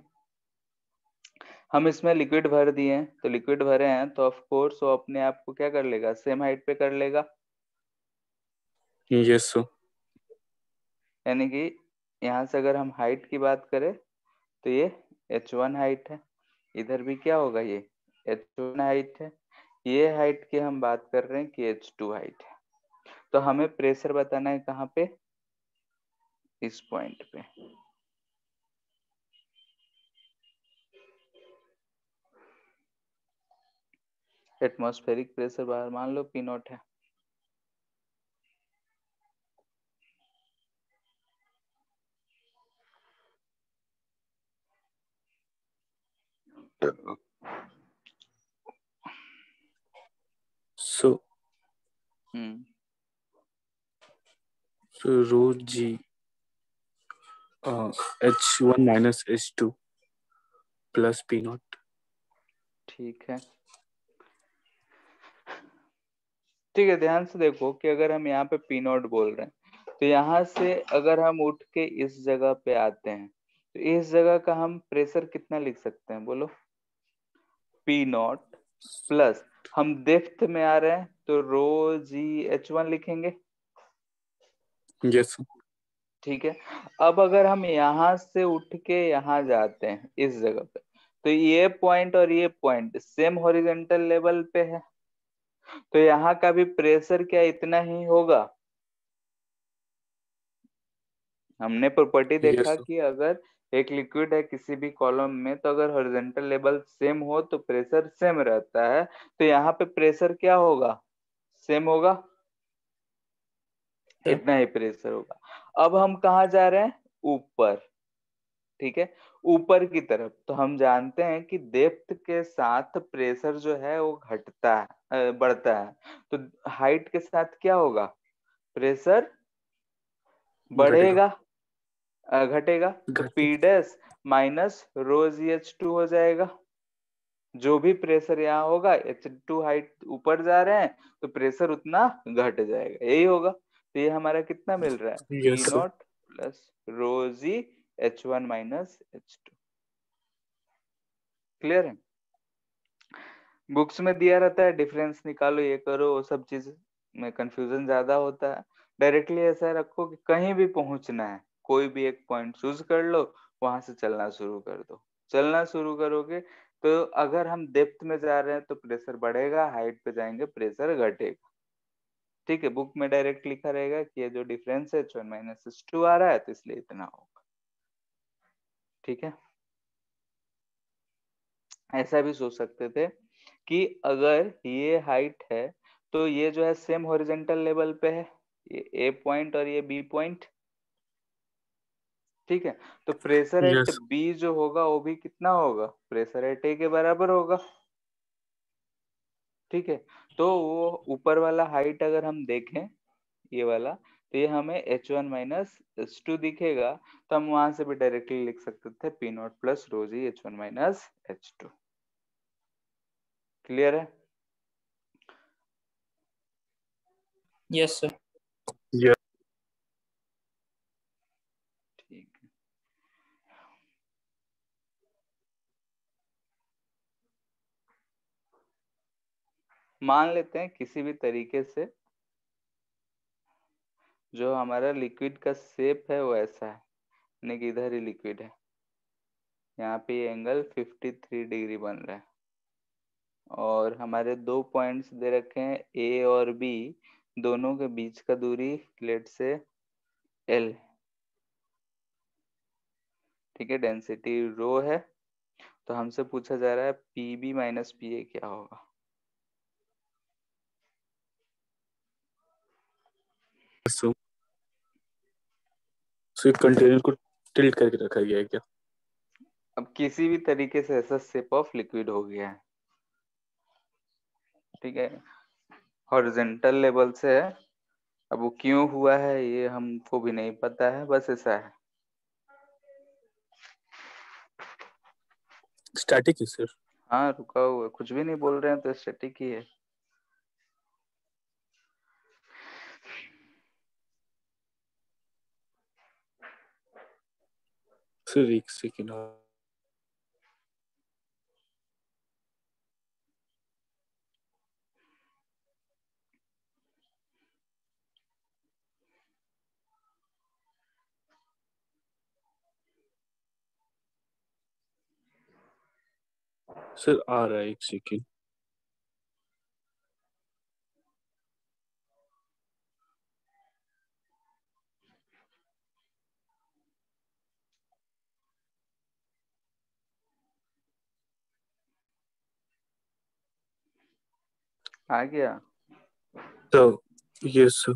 हम इसमें लिक्विड भर दिए हैं, तो लिक्विड भरे हैं तो ऑफ कोर्स वो अपने आप को क्या कर लेगा, सेम हाइट पे कर लेगा। Yes sir. यानी कि यहाँ से अगर हम हाइट की बात करें तो ये h1 हाइट है, इधर भी क्या होगा, ये h1 हाइट है। ये हाइट की हम बात कर रहे हैं कि h2 हाइट है। तो हमें प्रेशर बताना है कहाँ पे, इस पॉइंट पे। एटमॉस्फेरिक प्रेशर बाहर मान लो P नॉट है। सो हम्म रो g H1 minus H2 plus P not. ठीक है, ठीक है, ध्यान से देखो कि अगर हम यहाँ पे P नॉट बोल रहे हैं तो यहाँ से अगर हम उठ के इस जगह पे आते हैं तो इस जगह का हम प्रेशर कितना लिख सकते हैं, बोलो। P नॉट प्लस, हम डेप्थ में आ रहे हैं तो रो जी H1 लिखेंगे। Yes sir. ठीक है, अब अगर हम यहाँ से उठ के यहाँ जाते हैं इस जगह पे तो ये पॉइंट और ये पॉइंट सेम हॉरिजॉन्टल लेवल पे है, तो यहाँ का भी प्रेशर क्या इतना ही होगा। हमने प्रॉपर्टी यस देखा सर। कि अगर एक लिक्विड है किसी भी कॉलम में तो अगर हॉरिजॉन्टल लेवल सेम हो तो प्रेशर सेम रहता है, तो यहाँ पे प्रेशर क्या होगा, सेम होगा, इतना ही प्रेशर होगा। अब हम कहाँ जा रहे हैं, ऊपर। ठीक है, ऊपर की तरफ, तो हम जानते हैं कि डेप्थ के साथ प्रेशर जो है वो घटता है, बढ़ता है। तो हाइट के साथ क्या होगा, प्रेशर घटेगा। बढ़ेगा, घटेगा। तो घटे। P dash minus rho g H two हो जाएगा। जो भी प्रेशर यहाँ होगा, H2 हाइट ऊपर जा रहे हैं तो प्रेशर उतना घट जाएगा, यही होगा। तो ये हमारा कितना मिल रहा है, P yes sir. Not plus rho g H1 minus H2। Clear है? बुक्स में दिया रहता है डिफरेंस निकालो, ये करो, वो सब चीज में कंफ्यूजन ज्यादा होता है। डायरेक्टली ऐसा रखो कि कहीं भी पहुंचना है, कोई भी एक पॉइंट चूज कर लो, वहां से चलना शुरू कर दो। चलना शुरू करोगे तो अगर हम डेप्थ में जा रहे हैं तो प्रेशर बढ़ेगा, हाइट पे जाएंगे प्रेशर घटेगा। ठीक है, बुक में डायरेक्ट लिखा रहेगा कि ये जो डिफरेंस है H1 माइनस H2 आ रहा है तो इसलिए इतना होगा। ठीक है, ऐसा भी सोच सकते थे कि अगर ये हाइट है तो ये जो है सेम हॉरिजॉन्टल लेवल पे है, ये ए पॉइंट और ये बी पॉइंट। ठीक है, तो प्रेशर एट यस। बी जो होगा वो भी कितना होगा, प्रेशर एट ए के बराबर होगा। ठीक है, तो वो ऊपर वाला हाइट अगर हम देखें, ये वाला, तो ये हमें H1 माइनस H2 दिखेगा। तो हम वहां से भी डायरेक्टली लिख सकते थे P not plus rho g H1 minus H2। Clear है? Yes sir. यस। ठीक है, मान लेते हैं किसी भी तरीके से जो हमारा लिक्विड का शेप है वो ऐसा है, यानी कि इधर ही लिक्विड है, यहाँ पे ये एंगल 53 डिग्री बन रहा है। और हमारे 2 पॉइंट्स दे रखे हैं ए और बी, दोनों के बीच का दूरी लेट से एल। ठीक है, डेंसिटी रो है, तो हमसे पूछा जा रहा है P B minus P A क्या होगा। सो कंटेनर को टिल्ट करके रखा गया है क्या? अब किसी भी तरीके से ऐसा शेप ऑफ लिक्विड हो गया है। ठीक है, हॉरिजॉन्टल लेवल से है। अब वो क्यों हुआ है ये हमको भी नहीं पता है, बस ऐसा है। स्टैटिक है सर। हाँ, रुका हुआ है, कुछ भी नहीं बोल रहे हैं तो स्टैटिक ही है। सर एक सेकेंड। सर आ रहा है, एक सेकेंड। आ गया? तो ये सर,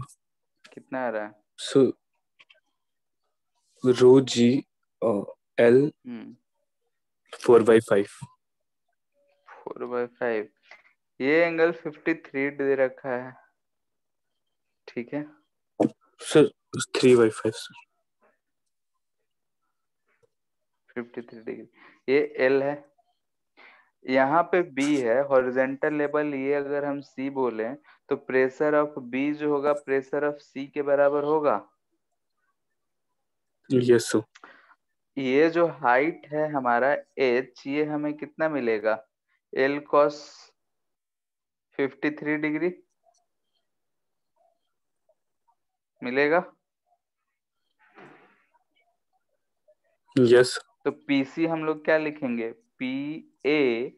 कितना आ रहा है? Sir rho G L 4/5। 4/5। ये एंगल 53 दे रखा है। ठीक है, सर 3/5 सर। 53 डिग्री। ये एल है, यहाँ पे बी है हॉरिजॉन्टल लेवल। ये अगर हम सी बोले तो प्रेशर ऑफ बी जो होगा प्रेशर ऑफ सी के बराबर होगा। Yes sir. ये जो हाइट है हमारा एच, ये हमें कितना मिलेगा? एल कॉस 53 डिग्री मिलेगा। यस। तो पीसी हम लोग क्या लिखेंगे? पी ए,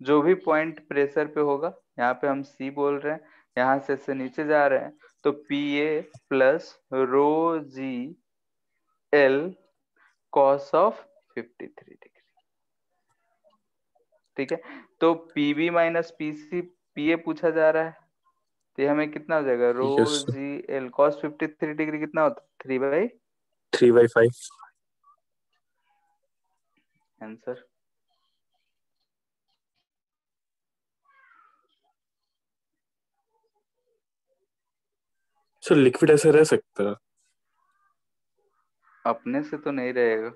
जो भी पॉइंट प्रेशर पे होगा, यहाँ पे हम सी बोल रहे हैं, यहाँ से नीचे जा रहे हैं, तो P A plus rho ji L cos of 53 degree. ठीक है, तो पीबी माइनस पीसी, पीए पूछा जा रहा है, तो ये हमें कितना हो जाएगा? Rho yes sir. G L cos 53 degree कितना होता है? 3/। 3/5। आंसर। सर लिक्विड ऐसा रह सकता है? अपने से तो नहीं रहेगा।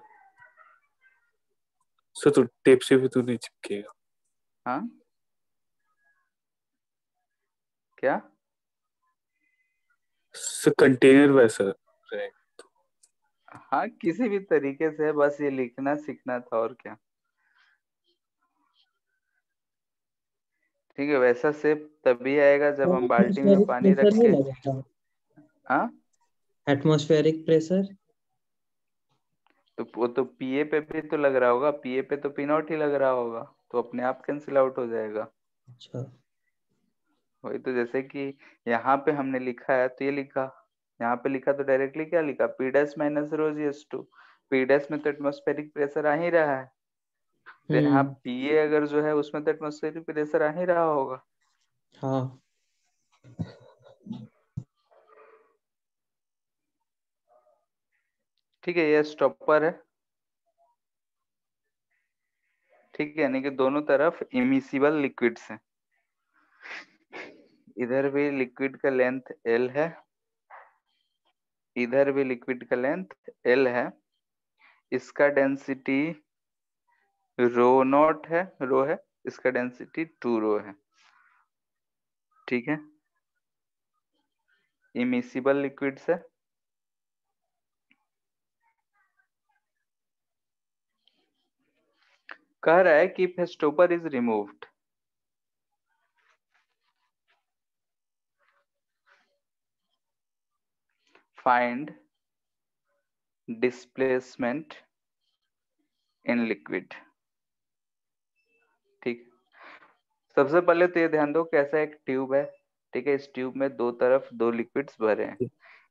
सर तो टेप से भी तो नहीं चिपकेगा। हाँ, क्या? सर कंटेनर वैसा रहेगा। हाँ, किसी भी तरीके से, बस ये लिखना सीखना था और क्या। ठीक है, वैसा शेप तभी आएगा जब हम बाल्टी में एटमॉस्फेरिक पानी प्रेशर रख नहीं के। लगा था? हाँ, एटमॉस्फेरिक प्रेशर। तो वो तो पीए पे भी तो लग रहा होगा, पीए पे तो पी नॉट ही लग रहा होगा, तो अपने आप कैंसिल आउट हो जाएगा। अच्छा। वही तो, जैसे कि यहाँ पे हमने लिखा है तो ये लिखा, यहाँ पे लिखा तो डायरेक्टली क्या लिखा? P dash minus rho g S two. P dash में तो एटमॉस्फेरिक प्रेशर आ ही रहा है, तो यहाँ हम्म। पीए अगर जो है उसमें तो एटमॉस्फेरिक प्रेशर आ ही रहा होगा। हाँ। ठीक है, ये स्टॉपर है। ठीक है, यानी कि दोनों तरफ इमिसिबल लिक्विड्स हैं। इधर भी लिक्विड का लेंथ एल है, इधर भी लिक्विड का लेंथ एल है। इसका डेंसिटी रो नॉट है, रो है, इसका डेंसिटी 2 रो है। ठीक है, इमिसिबल लिक्विड्स है। कह रहा है कि if stopper is removed, find displacement in liquid. ठीक, सबसे पहले तो ये ध्यान दो कि ऐसा एक ट्यूब है, ठीक है, इस ट्यूब में दो तरफ दो लिक्विड्स भरे हैं,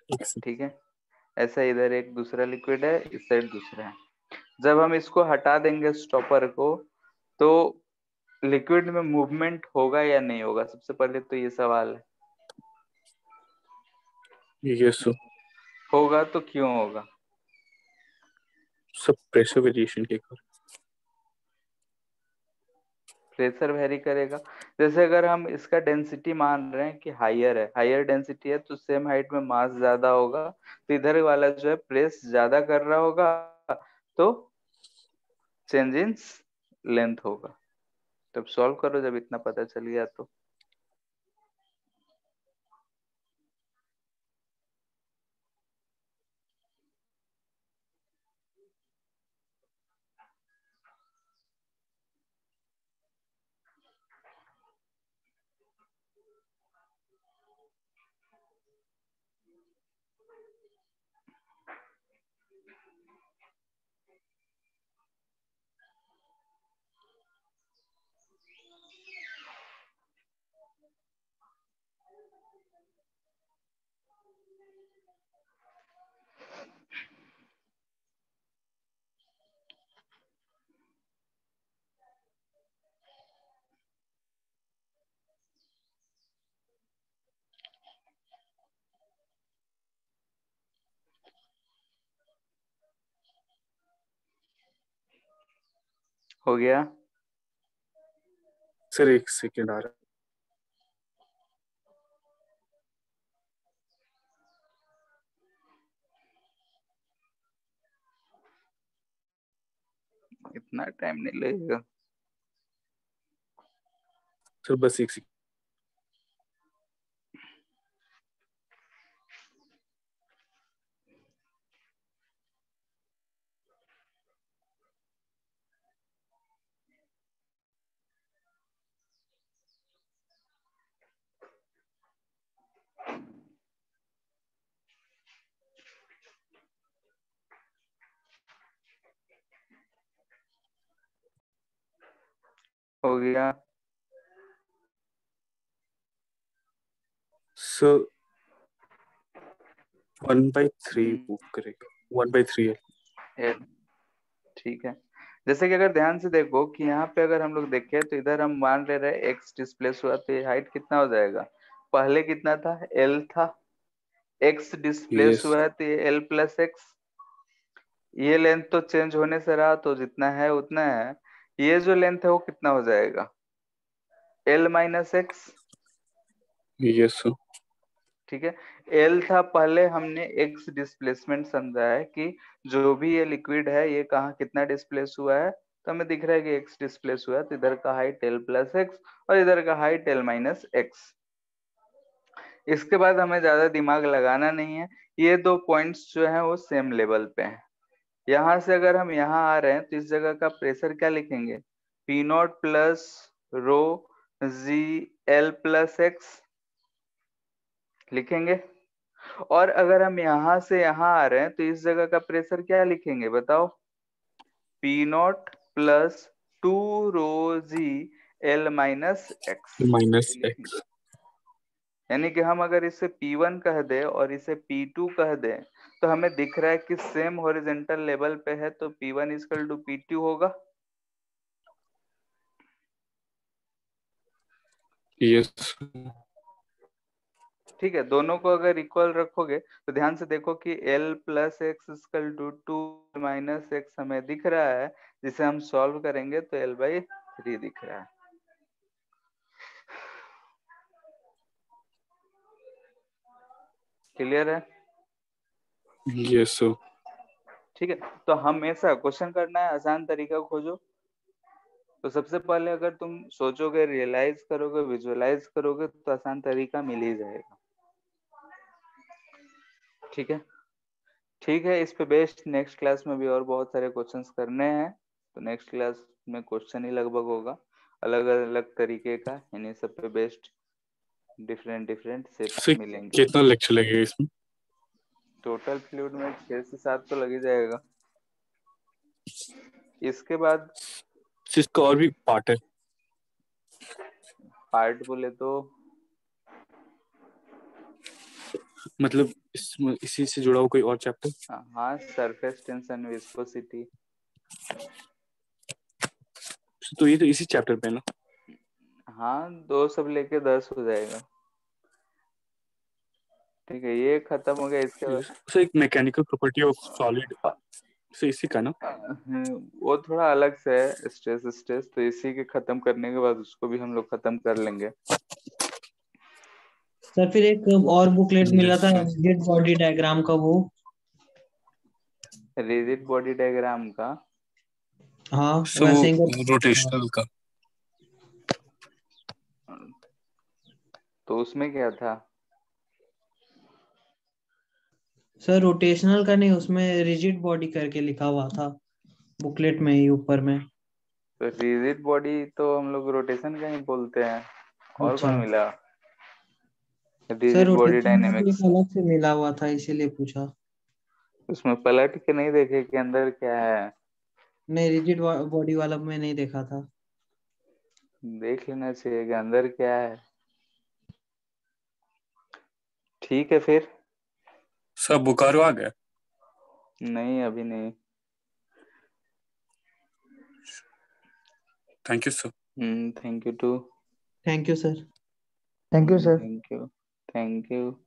एक से ठीक है, ऐसा इधर एक दूसरा लिक्विड है, इस साइड दूसरा है। जब हम इसको हटा देंगे स्टॉपर को, तो लिक्विड में मूवमेंट होगा या नहीं होगा, सबसे पहले तो ये सवाल है। Yes sir. होगा तो क्यों होगा? सब प्रेशर वेरिएशन के कारण। प्रेशर वेरी करेगा। जैसे अगर हम इसका डेंसिटी मान रहे हैं कि हाइयर है, हाइयर डेंसिटी है, तो सेम हाइट में मास ज्यादा होगा, तो इधर वाला जो है प्रेस ज्यादा कर रहा होगा, तो चेंज इन लेंथ होगा। तब सॉल्व करो जब इतना पता चल गया तो। हो गया? सर एक सेकेंड आ रहा इतना टाइम नहीं लगेगा। सर, बस एक सेकेंड। हो गया? सर 1/3 मूव करेगा, 1/3 है। L, ठीक है। जैसे कि अगर ध्यान से देखो कि यहाँ पे अगर हम लोग देखें तो इधर हम मान ले रहे हैं x डिस्प्लेस हुआ, तो ये हाइट कितना हो जाएगा? पहले कितना था? L था। x डिस्प्लेस यस हुआ है तो ये L प्लस एक्स। ये लेंथ तो चेंज होने से रहा, तो जितना है उतना है। ये जो लेंथ है वो कितना हो जाएगा? L minus x, yes sir. ठीक है। L था, पहले हमने x डिस्प्लेसमेंट समझा है कि जो भी ये लिक्विड है ये कहाँ कितना डिस्प्लेस हुआ है, तो हमें दिख रहा है कि x डिस्प्लेस हुआ है, तो इधर का हाइट L प्लस एक्स और इधर का हाइट L माइनस एक्स। इसके बाद हमें ज्यादा दिमाग लगाना नहीं है, ये दो पॉइंट्स जो हैं वो सेम लेवल पे हैं। यहाँ से अगर हम यहाँ आ रहे हैं तो इस जगह का प्रेशर क्या लिखेंगे? P not plus rho g L plus x लिखेंगे। और अगर हम यहाँ से यहाँ आ रहे हैं तो इस जगह का प्रेशर क्या लिखेंगे बताओ? P not plus 2 rho g L minus x लिखेंगे। -x। यानी कि हम अगर इसे P1 कह दे और इसे P2 कह दे, तो हमें दिख रहा है कि सेम हॉरिजेंटल लेवल पे है, तो P1 इक्वल टू P2 होगा। यस ठीक है, दोनों को अगर इक्वल रखोगे तो ध्यान से देखो कि L plus x equal to 2 minus x हमें दिख रहा है, जिसे हम सॉल्व करेंगे तो L/3 दिख रहा है। क्लियर है? Yes sir. ठीक है, तो हमेशा क्वेश्चन करना है आसान तरीका खोजो। तो सबसे पहले अगर तुम सोचोगे, रियलाइज करोगे, विजुअलाइज करोगे, तो आसान तरीका मिल ही जाएगा। ठीक है, ठीक है, इस पे बेस्ड नेक्स्ट क्लास में भी और बहुत सारे क्वेश्चंस करने हैं, तो नेक्स्ट क्लास में क्वेश्चन ही लगभग होगा अलग अलग तरीके का, इन्हीं सब पे based different different shapes sir मिलेंगे। कितना लेक्चर लगेगा इसमें? टोटल फ्लूइड में 6 से 7 तो लग ही जाएगा। इसके बाद इसका और भी पार्ट है? पार्ट बोले तो मतलब इसी से जुड़ा हुआ कोई और चैप्टर? हाँ, सरफेस टेंशन, विस्कोसिटी। तो ये तो इसी चैप्टर पे है ना? हाँ, 2 सब लेके 10 हो जाएगा। ठीक है, ये खत्म हो गया। इसके बाद सो एक मैकेनिकल प्रॉपर्टी ऑफ सॉलिड, सो इसी का ना? वो थोड़ा अलग से है, स्ट्रेस, तो इसी के खत्म करने के बाद उसको भी हम लोग खत्म कर लेंगे। सर फिर एक और बुकलेट मिला Yes, था sir. रिजिड बॉडी डायग्राम का, वो रिजिड बॉडी डायग्राम का हाँ सो वैसे ही रोटेशनल का। तो उसमें क्या था? सर रोटेशनल का नहीं, उसमें रिजिड बॉडी करके लिखा हुआ था बुकलेट में ही ऊपर में। तो रिजिड बॉडी तो हम लोग रोटेशन का ही बोलते हैं। और अच्छा कौन मिला? सर, रिजिड बॉडी रोटेशन का तो एक डायनेमिक्स। अलग से मिला हुआ था, इसीलिए पूछा। उसमें पलट के नहीं देखे कि अंदर क्या है? नहीं, रिजिड बॉडी वाला में नहीं देखा था। देख लेना चाहिए कि अंदर क्या है। ठीक है फिर। सब बोकारो आ गया? नहीं, अभी नहीं। Thank you sir. Thank you too. Thank you sir. Thank you sir. Thank you. Thank you.